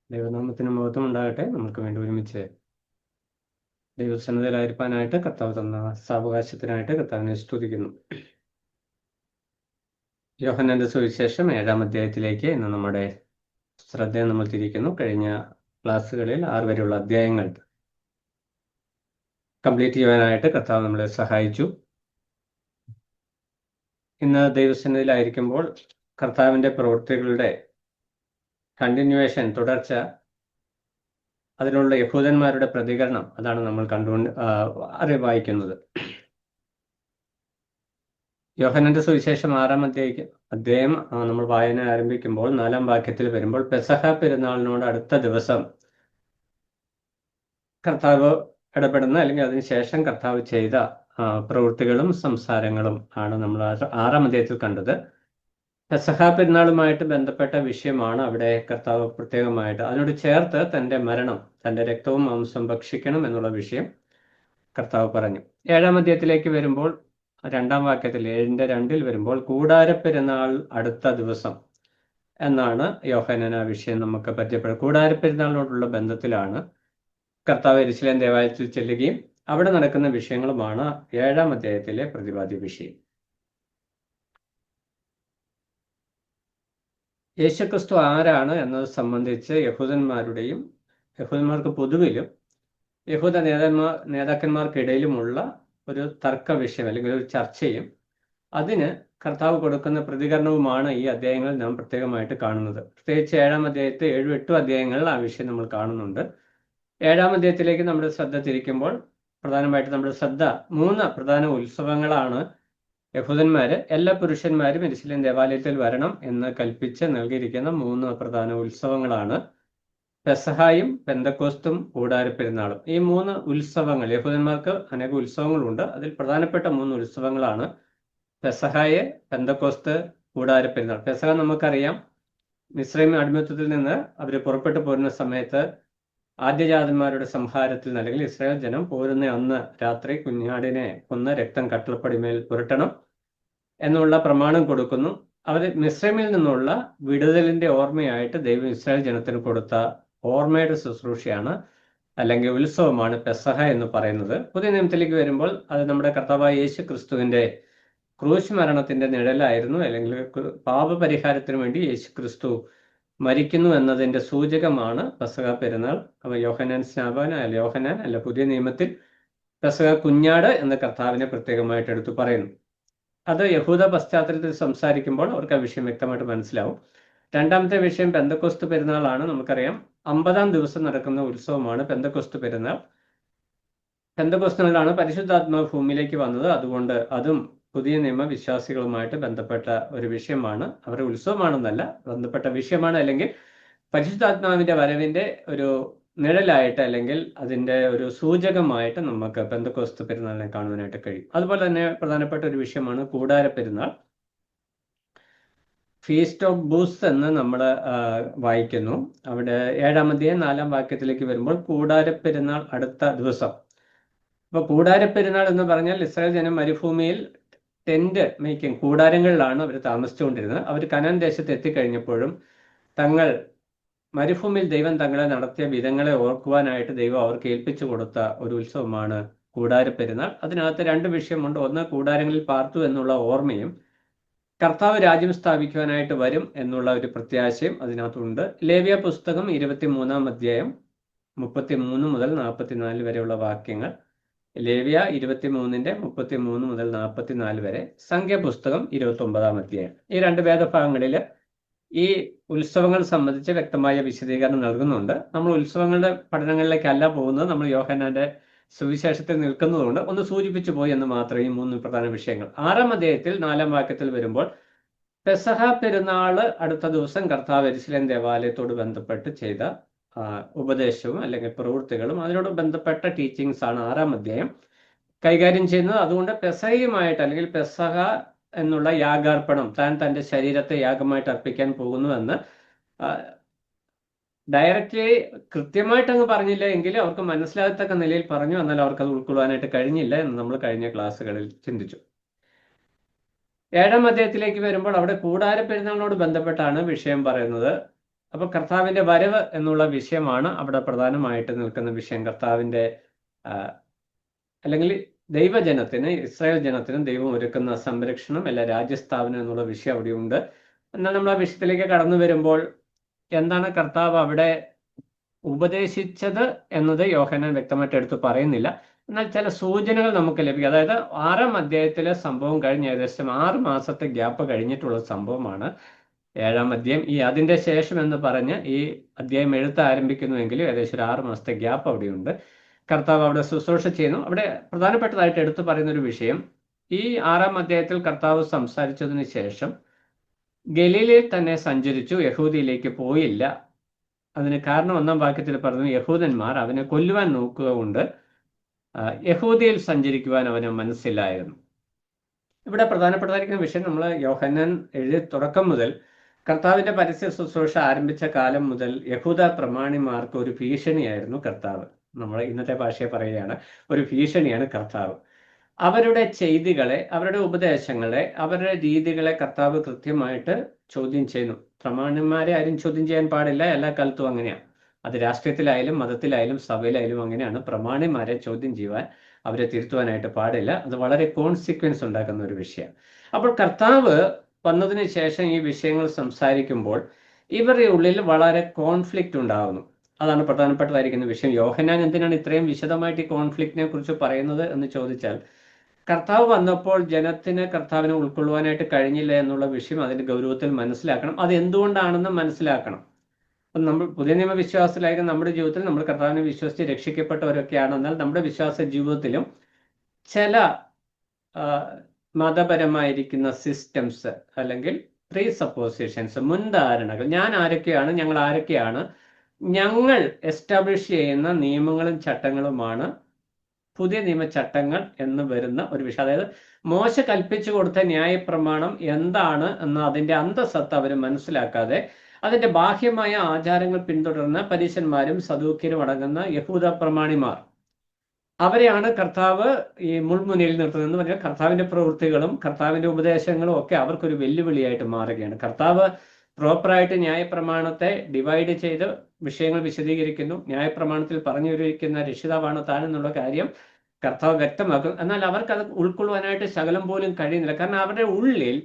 ദൈവനാമത്തിന് മഹത്വം ഉണ്ടാകട്ടെ. നമുക്ക് വേണ്ടി ഒരുമിച്ച് ദൈവസന്നിധിയിലായിരിക്കാനായിട്ട് കർത്താവ് തന്ന സാവകാശത്തിനായിട്ട് കർത്താവിനെ സ്തുതിക്കുന്നു. യോഹന്നാന്റെ സുവിശേഷം 7-ാം അധ്യായത്തിലേക്ക് ഇന്ന് നമ്മുടെ ശ്രദ്ധ നമ്മൾ തിരിക്കുന്നു. കഴിഞ്ഞ ക്ലാസ്സുകളിൽ 6 വരെയുള്ള അധ്യായങ്ങൾ കംപ്ലീറ്റ് ചെയ്യാനായിട്ട് കർത്താവ് നമ്മളെ സഹായിച്ചു. ഇന്ന് ദൈവസന്നിധിയിലായിരിക്കുമ്പോൾ കർത്താവിൻ്റെ പ്രവൃത്തികളുടെ കണ്ടിന്യൂവേഷൻ, തുടർച്ച, അതിനുള്ള യഹൂദന്മാരുടെ പ്രതികരണം, അതാണ് നമ്മൾ വായിക്കുന്നത്. യോഹന്നാന്റെ സുവിശേഷം 6-ാം അധ്യായം നമ്മൾ വായന ആരംഭിക്കുമ്പോൾ 4-ാം വാക്യത്തിൽ വരുമ്പോൾ, പെസഹ പെരുന്നാളിനോട് അടുത്ത ദിവസം കർത്താവ് ഇടപെടുന്ന അല്ലെങ്കിൽ അതിനുശേഷം കർത്താവ് ചെയ്ത പ്രവൃത്തികളും സംസാരങ്ങളും ആണ് നമ്മൾ 6-ാം അധ്യായത്തിൽ കണ്ടത്. പെസഹ പെരുന്നാളുമായിട്ട് ബന്ധപ്പെട്ട വിഷയമാണ് അവിടെ കർത്താവ് പ്രത്യേകമായിട്ട് അതിനോട് ചേർത്ത് തൻ്റെ മരണം, തൻ്റെ രക്തവും മാംസം ഭക്ഷിക്കണം എന്നുള്ള വിഷയം കർത്താവ് പറഞ്ഞു. 7-ാം അധ്യായത്തിലേക്ക് വരുമ്പോൾ 2-ാം വാക്യത്തിൽ 7:2 വരുമ്പോൾ കൂടാരപ്പെരുന്നാൾ അടുത്ത ദിവസം എന്നാണ് യോഹന്നാൻ ആ വിഷയം നമുക്ക് പരിചയപ്പെടുന്നത്. കൂടാരപ്പെരുന്നാളിനോടുള്ള ബന്ധത്തിലാണ് കർത്താവ് യെരൂശലേം ദേവാലയത്തിൽ ചെല്ലുകയും അവിടെ നടക്കുന്ന വിഷയങ്ങളുമാണ് 7-ാം അധ്യായത്തിലെ പ്രതിപാദ്യ വിഷയം. യേശുക്രിസ്തു ആരാണ് എന്നത് സംബന്ധിച്ച് യഹൂദന്മാർക്ക് പൊതുവിലും യഹൂദ നേതാക്കന്മാർക്കിടയിലുമുള്ള ഒരു തർക്ക വിഷയം അല്ലെങ്കിൽ ഒരു ചർച്ചയും അതിന് കർത്താവ് കൊടുക്കുന്ന പ്രതികരണവുമാണ് ഈ അധ്യായങ്ങളിൽ നാം പ്രത്യേകമായിട്ട് കാണുന്നത്. പ്രത്യേകിച്ച് 7-ാം അധ്യായത്തിൽ 7-8 അധ്യായങ്ങളിൽ ആ വിഷയം നമ്മൾ കാണുന്നുണ്ട്. 7-ാം അധ്യായത്തിലേക്ക് നമ്മുടെ ശ്രദ്ധ തിരിക്കുമ്പോൾ പ്രധാനമായിട്ട് നമ്മുടെ ശ്രദ്ധ 3 പ്രധാന ഉത്സവങ്ങളാണ് യഹൂദന്മാര് എല്ലാ പുരുഷന്മാരും യെരൂശലേം ദേവാലയത്തിൽ വരണം എന്ന് കൽപ്പിച്ച് നൽകിയിരിക്കുന്ന 3 പ്രധാന ഉത്സവങ്ങളാണ് പെസഹായും പെന്തക്കോസ്തും കൂടാരപ്പെരുന്നാളും. ഈ 3 ഉത്സവങ്ങൾ, യഹൂദന്മാർക്ക് അനേക ഉത്സവങ്ങളുണ്ട്, അതിൽ പ്രധാനപ്പെട്ട 3 ഉത്സവങ്ങളാണ് പെസഹായെ, പെന്തക്കോസ്ത്, കൂടാരപ്പെരുന്നാൾ. പെസഹ നമുക്കറിയാം, മിസ്രൈം അടിമത്തത്തിൽ നിന്ന് അവർ പുറപ്പെട്ടു പോരുന്ന സമയത്ത് ആദ്യജാതന്മാരുടെ സംഹാരത്തിൽ നിന്ന്, അല്ലെങ്കിൽ ഇസ്രായേൽ ജനം പോരുന്ന അന്ന് രാത്രി കുഞ്ഞാടിനെ കൊന്ന് രക്തം കട്ടിളപ്പടിമേൽ പുരട്ടണം എന്നുള്ള പ്രമാണം കൊടുക്കുന്നു. അവർ മിസ്രൈമിൽ നിന്നുള്ള വിടുതലിന്റെ ഓർമ്മയായിട്ട് ദൈവം ഇസ്രായേൽ ജനത്തിന് കൊടുത്ത ഓർമ്മയുടെ ശുശ്രൂഷയാണ് അല്ലെങ്കിൽ ഉത്സവമാണ് പെസഹ എന്ന് പറയുന്നത്. പുതിയ നിയമത്തിലേക്ക് വരുമ്പോൾ അത് നമ്മുടെ കർത്താവായ യേശു ക്രിസ്തുവിന്റെ ക്രൂശ് മരണത്തിന്റെ നിഴലായിരുന്നു, അല്ലെങ്കിൽ പാപപരിഹാരത്തിന് വേണ്ടി യേശു ക്രിസ്തു മരിക്കുന്നു എന്നതിന്റെ സൂചകമാണ് പെസഹ പെരുന്നാൾ. അപ്പോൾ യോഹന്നാൻ അല്ല പുതിയ നിയമത്തിൽ പെസഹ കുഞ്ഞാട് എന്ന കർത്താവിനെ പ്രത്യേകമായിട്ട് എടുത്തു പറയുന്നു. അത് യഹൂദ പശ്ചാത്തലത്തിൽ സംസാരിക്കുമ്പോൾ അവർക്ക് ആ വിഷയം വ്യക്തമായിട്ട് മനസ്സിലാവും. 2-ാമത്തെ വിഷയം പെന്തക്കോസ്ത് പെരുന്നാളാണ്. നമുക്കറിയാം 50-ാം ദിവസം നടക്കുന്ന ഉത്സവമാണ് പെന്തക്കോസ്ത് പെരുന്നാൾ. പെന്തക്കോസ്തിനാണ് പരിശുദ്ധാത്മാവ് ഭൂമിയിലേക്ക് വന്നത്. അതുകൊണ്ട് അതും പുതിയ നിയമ വിശ്വാസികളുമായിട്ട് ബന്ധപ്പെട്ട ഒരു വിഷയമാണ്. അവരുടെ ഉത്സവമാണെന്നല്ല, ബന്ധപ്പെട്ട വിഷയമാണ്. അല്ലെങ്കിൽ പരിശുദ്ധാത്മാവിന്റെ വരവിന്റെ ഒരു നിഴലായിട്ട് അല്ലെങ്കിൽ അതിൻ്റെ ഒരു സൂചകമായിട്ട് നമുക്ക് പെന്തക്കോസ്ത് പെരുന്നാളിനെ കാണുവാനായിട്ട് കഴിയും. അതുപോലെ തന്നെ പ്രധാനപ്പെട്ട ഒരു വിഷയമാണ് കൂടാരപ്പെരുന്നാൾ. ഫീസ്റ്റ് ഓഫ് ബൂസ് എന്ന് നമ്മൾ വായിക്കുന്നു. അവിടെ 7-ാം അധ്യായം 4-ാം വാക്യത്തിലേക്ക് വരുമ്പോൾ കൂടാരപ്പെരുന്നാൾ അടുത്ത ദിവസം. അപ്പോൾ കൂടാരപ്പെരുന്നാൾ എന്ന് പറഞ്ഞാൽ ഇസ്രായേൽ ജനം മരുഭൂമിയിൽ ടെന്റ് മേക്കിംഗ്, കൂടാരങ്ങളിലാണ് അവർ താമസിച്ചുകൊണ്ടിരുന്നത്. അവർ കനാൻ ദേശത്ത് എത്തിക്കഴിഞ്ഞപ്പോഴും തങ്ങൾ മരുഭൂമിയിൽ ദൈവം തങ്ങളെ നടത്തിയ വിധങ്ങളെ ഓർക്കുവാനായിട്ട് ദൈവം അവർക്ക് ഏൽപ്പിച്ചു കൊടുത്ത ഒരു ഉത്സവമാണ് കൂടാരപ്പെരുന്നാൾ. അതിനകത്ത് 2 വിഷയമുണ്ട്. ഒന്ന്, കൂടാരങ്ങളിൽ പാർത്തു എന്നുള്ള ഓർമ്മയും കർത്താവ് രാജ്യം സ്ഥാപിക്കുവാനായിട്ട് വരും എന്നുള്ള ഒരു പ്രത്യാശയും അതിനകത്തുണ്ട്. ലേവ്യ പുസ്തകം 23-ാം അധ്യായം 33 മുതൽ 44 വരെയുള്ള വാക്യങ്ങൾ, ലേവ്യ 23-ന്റെ 33 മുതൽ 44 വരെ, സംഖ്യാപുസ്തകം 29-ാം അധ്യായം. ഈ 2 വേദഭാഗങ്ങളിൽ ഈ ഉത്സവങ്ങൾ സംബന്ധിച്ച് വ്യക്തമായ വിശദീകരണം നൽകുന്നുണ്ട്. നമ്മൾ ഉത്സവങ്ങളുടെ പഠനങ്ങളിലേക്കല്ല പോകുന്നത്, നമ്മൾ യോഹന്നാന്റെ സുവിശേഷത്തിൽ നിൽക്കുന്നതുകൊണ്ട് ഒന്ന് സൂചിപ്പിച്ചു പോയി എന്ന് മാത്രമേ ഈ 3 പ്രധാന വിഷയങ്ങൾ. 6-ാം അധ്യായത്തിൽ 4-ാം വാക്യത്തിൽ വരുമ്പോൾ പെസഹ പെരുന്നാള് അടുത്ത ദിവസം കർത്താവ് യെരൂശലേം ദേവാലയത്തോട് ബന്ധപ്പെട്ട് ചെയ്ത ഉപദേശവും അല്ലെങ്കിൽ പ്രവൃത്തികളും അതിനോട് ബന്ധപ്പെട്ട ടീച്ചിങ്സ് ആണ് 6-ാം അധ്യായം കൈകാര്യം ചെയ്യുന്നത്. അതുകൊണ്ട് പെസഹയുമായിട്ട് അല്ലെങ്കിൽ പെസഹ എന്നുള്ള യാഗാർപ്പണം, താൻ തൻ്റെ ശരീരത്തെ യാഗമായിട്ട് അർപ്പിക്കാൻ പോകുന്നുവെന്ന് ഡയറക്റ്റ്ലി കൃത്യമായിട്ട് അങ്ങ് പറഞ്ഞില്ല എങ്കിലും അവർക്ക് മനസ്സിലാകത്തക്ക നിലയിൽ പറഞ്ഞു. എന്നാൽ അവർക്ക് അത് ഉൾക്കൊള്ളാനായിട്ട് കഴിഞ്ഞില്ല എന്ന് നമ്മൾ കഴിഞ്ഞ ക്ലാസ്സുകളിൽ ചിന്തിച്ചു. 7-ാം അധ്യായത്തിലേക്ക് വരുമ്പോൾ അവിടെ കൂടാരപ്പെരുന്നാളിനോട് ബന്ധപ്പെട്ടാണ് വിഷയം പറയുന്നത്. അപ്പോൾ കർത്താവിന്റെ വരവ് എന്നുള്ള വിഷയമാണ് അവിടെ പ്രധാനമായിട്ട് നിൽക്കുന്ന വിഷയം. കർത്താവിന്റെ അല്ലെങ്കിൽ ദൈവജനത്തിന്, ഇസ്രായേൽ ജനത്തിനും ദൈവം ഒരുക്കുന്ന സംരക്ഷണം അല്ല രാജ്യസ്ഥാപനം എന്നുള്ള വിഷയം അവിടെയുണ്ട്. എന്നാൽ നമ്മൾ ആ വിഷയത്തിലേക്ക് കടന്നു വരുമ്പോൾ എന്താണ് കർത്താവ് അവിടെ ഉപദേശിച്ചത് എന്നത് യോഹന്നാൻ വ്യക്തമായിട്ട് എടുത്ത് പറയുന്നില്ല. എന്നാൽ ചില സൂചനകൾ നമുക്ക് ലഭിക്കും. അതായത് 6-ാം അധ്യായത്തിലെ സംഭവം കഴിഞ്ഞ് ഏകദേശം 6 മാസത്തെ ഗ്യാപ്പ് കഴിഞ്ഞിട്ടുള്ള സംഭവമാണ് 7-ാം അധ്യായം. അതിന്റെ ശേഷം എന്ന് പറഞ്ഞ് ഈ അധ്യായം എഴുത്ത് ആരംഭിക്കുന്നുവെങ്കിലും ഏകദേശം ഒരു 6 മാസത്തെ ഗ്യാപ്പ് അവിടെയുണ്ട്. കർത്താവ് അവിടെ ശുശ്രൂഷ ചെയ്യുന്നു. അവിടെ പ്രധാനപ്പെട്ടതായിട്ട് എടുത്തു പറയുന്ന ഒരു വിഷയം, ഈ 6-ാം അധ്യായത്തിൽ കർത്താവ് സംസാരിച്ചതിന് ശേഷം ഗലീലയിൽ തന്നെ സഞ്ചരിച്ചു, യഹൂദിയിലേക്ക് പോയില്ല. അതിന് കാരണം 1-ാം വാക്യത്തിൽ പറഞ്ഞു, യഹൂദന്മാർ അവനെ കൊല്ലുവാൻ നോക്കുക കൊണ്ട് യഹൂദിയിൽ സഞ്ചരിക്കുവാൻ അവന് മനസ്സിലായിരുന്നു. ഇവിടെ പ്രധാനപ്പെട്ടതായിരിക്കുന്ന വിഷയം, നമ്മൾ യോഹന്നാൻ എഴുതി തുടക്കം മുതൽ കർത്താവിന്റെ പരസ്യ ശുശ്രൂഷ ആരംഭിച്ച കാലം മുതൽ യഹൂദ പ്രമാണിമാർക്ക് ഒരു ഭീഷണിയായിരുന്നു കർത്താവ്. നമ്മൾ ഇന്നത്തെ ഭാഷയെ പറയുകയാണ്, ഒരു ഭീഷണിയാണ് കർത്താവ്. അവരുടെ ചെയ്തികളെ, അവരുടെ ഉപദേശങ്ങളെ, അവരുടെ രീതികളെ കർത്താവ് കൃത്യമായിട്ട് ചോദ്യം ചെയ്യുന്നു. പ്രമാണിമാരെ ആരും ചോദ്യം ചെയ്യാൻ പാടില്ല, എല്ലാ കാലത്തും അങ്ങനെയാണ്. അത് രാഷ്ട്രീയത്തിലായാലും മതത്തിലായാലും സഭയിലായാലും അങ്ങനെയാണ്. പ്രമാണിമാരെ ചോദ്യം ചെയ്യുവാൻ, അവരെ തിരുത്തുവാനായിട്ട് പാടില്ല. അത് വളരെ കോൺസിക്വൻസ് ഉണ്ടാക്കുന്ന ഒരു വിഷയം. അപ്പോൾ കർത്താവ് വന്നതിന് ശേഷം ഈ വിഷയങ്ങൾ സംസാരിക്കുമ്പോൾ ഇവരുടെ ഉള്ളിൽ വളരെ കോൺഫ്ലിക്റ്റ് ഉണ്ടാകുന്നു. അതാണ് പ്രധാനപ്പെട്ടതായിരിക്കുന്ന വിഷയം. യോഹന്നാൻ എന്തിനാണ് ഇത്രയും വിശദമായിട്ട് ഈ കോൺഫ്ലിക്റ്റിനെ കുറിച്ച് പറയുന്നത് എന്ന് ചോദിച്ചാൽ, കർത്താവ് വന്നപ്പോൾ ജനത്തിന് കർത്താവിനെ ഉൾക്കൊള്ളുവാനായിട്ട് കഴിഞ്ഞില്ല എന്നുള്ള വിഷയം അതിന്റെ ഗൗരവത്തിൽ മനസ്സിലാക്കണം. അത് എന്തുകൊണ്ടാണെന്ന് മനസ്സിലാക്കണം. അപ്പം നമ്മൾ പുതിയ നിയമ വിശ്വാസത്തിലായിരിക്കും നമ്മുടെ ജീവിതത്തിൽ നമ്മൾ കർത്താവിനെ വിശ്വസിച്ച് രക്ഷിക്കപ്പെട്ടവരൊക്കെയാണെന്നാൽ നമ്മുടെ വിശ്വാസ ജീവിതത്തിലും ചില മതപരമായിരിക്കുന്ന സിസ്റ്റംസ് അല്ലെങ്കിൽ പ്രീ സപ്പോസിഷൻസ്, മുൻധാരണകൾ, ഞാൻ ആരൊക്കെയാണ്, ഞങ്ങൾ ആരൊക്കെയാണ്, ഞങ്ങൾ എസ്റ്റാബ്ലിഷ് ചെയ്യുന്ന നിയമങ്ങളും ചട്ടങ്ങളുമാണ് പുതിയ നിയമചട്ടങ്ങൾ എന്ന് വരുന്ന ഒരു വിഷയം. അതായത് മോശ കൽപ്പിച്ചു കൊടുത്ത ന്യായപ്രമാണം എന്താണ് എന്ന അതിന്റെ അന്തസത്ത അവർ മനസ്സിലാക്കാതെ അതിന്റെ ബാഹ്യമായ ആചാരങ്ങൾ പിന്തുടർന്ന പരീശന്മാരും സദൂക്യരും അടങ്ങുന്ന യഹൂദ പ്രമാണിമാർ, അവരെയാണ് കർത്താവ് ഈ മുൾമുനയിൽ നിർത്തുന്നത്. എന്ന് പറഞ്ഞാൽ കർത്താവിന്റെ പ്രവൃത്തികളും കർത്താവിന്റെ ഉപദേശങ്ങളും ഒക്കെ അവർക്കൊരു വെല്ലുവിളിയായിട്ട് മാറുകയാണ്. കർത്താവ് പ്രോപ്പറായിട്ട് ന്യായപ്രമാണത്തെ ഡിവൈഡ് ചെയ്ത് വിഷയങ്ങൾ വിശദീകരിക്കുന്നു. ന്യായപ്രമാണത്തിൽ പറഞ്ഞിരിക്കുന്ന രക്ഷിതാവാണ് താൻ എന്നുള്ള കാര്യം കർത്താവ് വ്യക്തമാക്കും. എന്നാൽ അവർക്ക് അത് ഉൾക്കൊള്ളുവാനായിട്ട് ശകലം പോലും കഴിയുന്നില്ല. കാരണം അവരുടെ ഉള്ളിൽ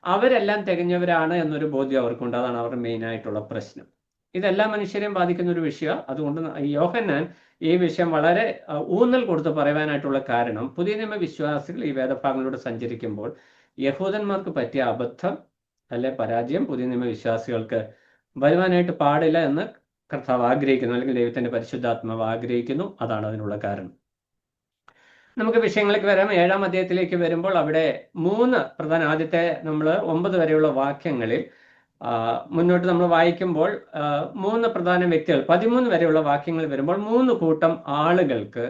അവരെല്ലാം തികഞ്ഞവരാണ് എന്നൊരു ബോധ്യം അവർക്കുണ്ട്. അതാണ് അവരുടെ മെയിൻ ആയിട്ടുള്ള പ്രശ്നം. ഇതെല്ലാ മനുഷ്യരെയും ബാധിക്കുന്ന ഒരു വിഷയമാണ്. അതുകൊണ്ട് യോഹന്നാൻ ഈ വിഷയം വളരെ ഊന്നൽ കൊടുത്ത് പറയുവാനായിട്ടുള്ള കാരണം, പുതിയ നിയമ വിശ്വാസികൾ ഈ വേദഭാഗങ്ങളിലൂടെ സഞ്ചരിക്കുമ്പോൾ യഹൂദന്മാർക്ക് പറ്റിയ അബദ്ധം അല്ലെ പരാജയം പുതിയ നിയമ വിശ്വാസികൾക്ക് വരുവാനായിട്ട് പാടില്ല എന്ന് കർത്താവ് ആഗ്രഹിക്കുന്നു, അല്ലെങ്കിൽ ദൈവത്തിന്റെ പരിശുദ്ധാത്മാവ് ആഗ്രഹിക്കുന്നു. അതാണ് അതിനുള്ള കാരണം. നമുക്ക് വിഷയങ്ങളിലേക്ക് വരാം. 7-ാം അധ്യായത്തിലേക്ക് വരുമ്പോൾ അവിടെ 3 പ്രധാന, ആദ്യത്തെ നമ്മൾ 9 വരെയുള്ള വാക്യങ്ങളിൽ മുന്നോട്ട് നമ്മൾ വായിക്കുമ്പോൾ 3 പ്രധാന വ്യക്തികൾ, 13 വരെയുള്ള വാക്യങ്ങൾ വരുമ്പോൾ 3 കൂട്ടം ആളുകൾക്ക്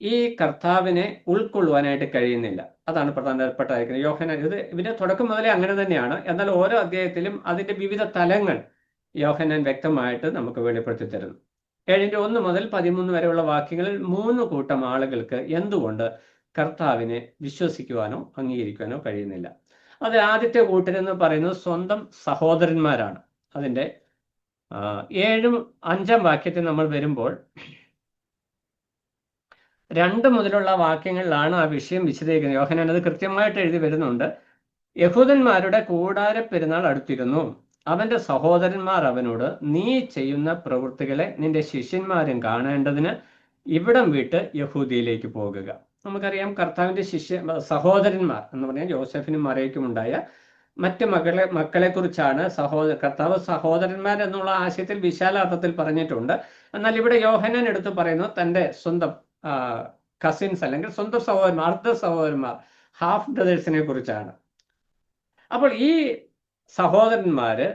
ഈ കർത്താവിനെ ഉൾക്കൊള്ളുവാനായിട്ട് കഴിയുന്നില്ല. അതാണ് പ്രധാനപ്പെട്ടതായിരിക്കുന്നത്. യോഹന്നാൻ ഇതിന്റെ തുടക്കം മുതലേ അങ്ങനെ തന്നെയാണ്. എന്നാൽ ഓരോ അധ്യായത്തിലും അതിന്റെ വിവിധ തലങ്ങൾ യോഹന്നാൻ വ്യക്തമായിട്ട് നമുക്ക് വെളിപ്പെടുത്തി തരുന്നു. 7-1 മുതൽ 13 വരെയുള്ള വാക്യങ്ങളിൽ 3 കൂട്ടം ആളുകൾക്ക് എന്തുകൊണ്ട് കർത്താവിനെ വിശ്വസിക്കുവാനോ അംഗീകരിക്കുവാനോ കഴിയുന്നില്ല. അത് ആദ്യത്തെ കൂട്ടരെന്ന് പറയുന്നത് സ്വന്തം സഹോദരന്മാരാണ്. അതിന്റെ 7-5 വാക്യത്തിൽ നമ്മൾ വരുമ്പോൾ 2 മുതലുള്ള വാക്യങ്ങളിലാണ് ആ വിഷയം വിശദീകരിക്കുന്നത്. യോഹന്നാൻ അത് കൃത്യമായിട്ട് എഴുതി വരുന്നുണ്ട്. യഹൂദന്മാരുടെ കൂടാര പെരുന്നാൾ അടുത്തിരുന്നു. അവന്റെ സഹോദരന്മാർ അവനോട്, നീ ചെയ്യുന്ന പ്രവൃത്തികളെ നിന്റെ ശിഷ്യന്മാരും കാണേണ്ടതിന് ഇവിടം വിട്ട് യഹൂദിയിലേക്ക് പോകുക. നമുക്കറിയാം കർത്താവിന്റെ സഹോദരന്മാർ എന്ന് പറഞ്ഞാൽ യോസെഫിനും മറിയയ്ക്കും ഉണ്ടായ മറ്റ് മക്കളെ കുറിച്ചാണ് കർത്താവ് സഹോദരന്മാർ എന്നുള്ള ആശയത്തിൽ വിശാലാർത്ഥത്തിൽ പറഞ്ഞിട്ടുണ്ട്. എന്നാൽ ഇവിടെ യോഹന്നാൻ എടുത്ത് പറയുന്നത് തൻ്റെ സ്വന്തം കസിൻസ് അല്ലെങ്കിൽ സ്വന്തം സഹോദരന്മാർ, അർദ്ധ സഹോദരന്മാർ, ഹാഫ് ബ്രദേഴ്സിനെ കുറിച്ചാണ്. അപ്പോൾ ഈ സഹോദരന്മാര്,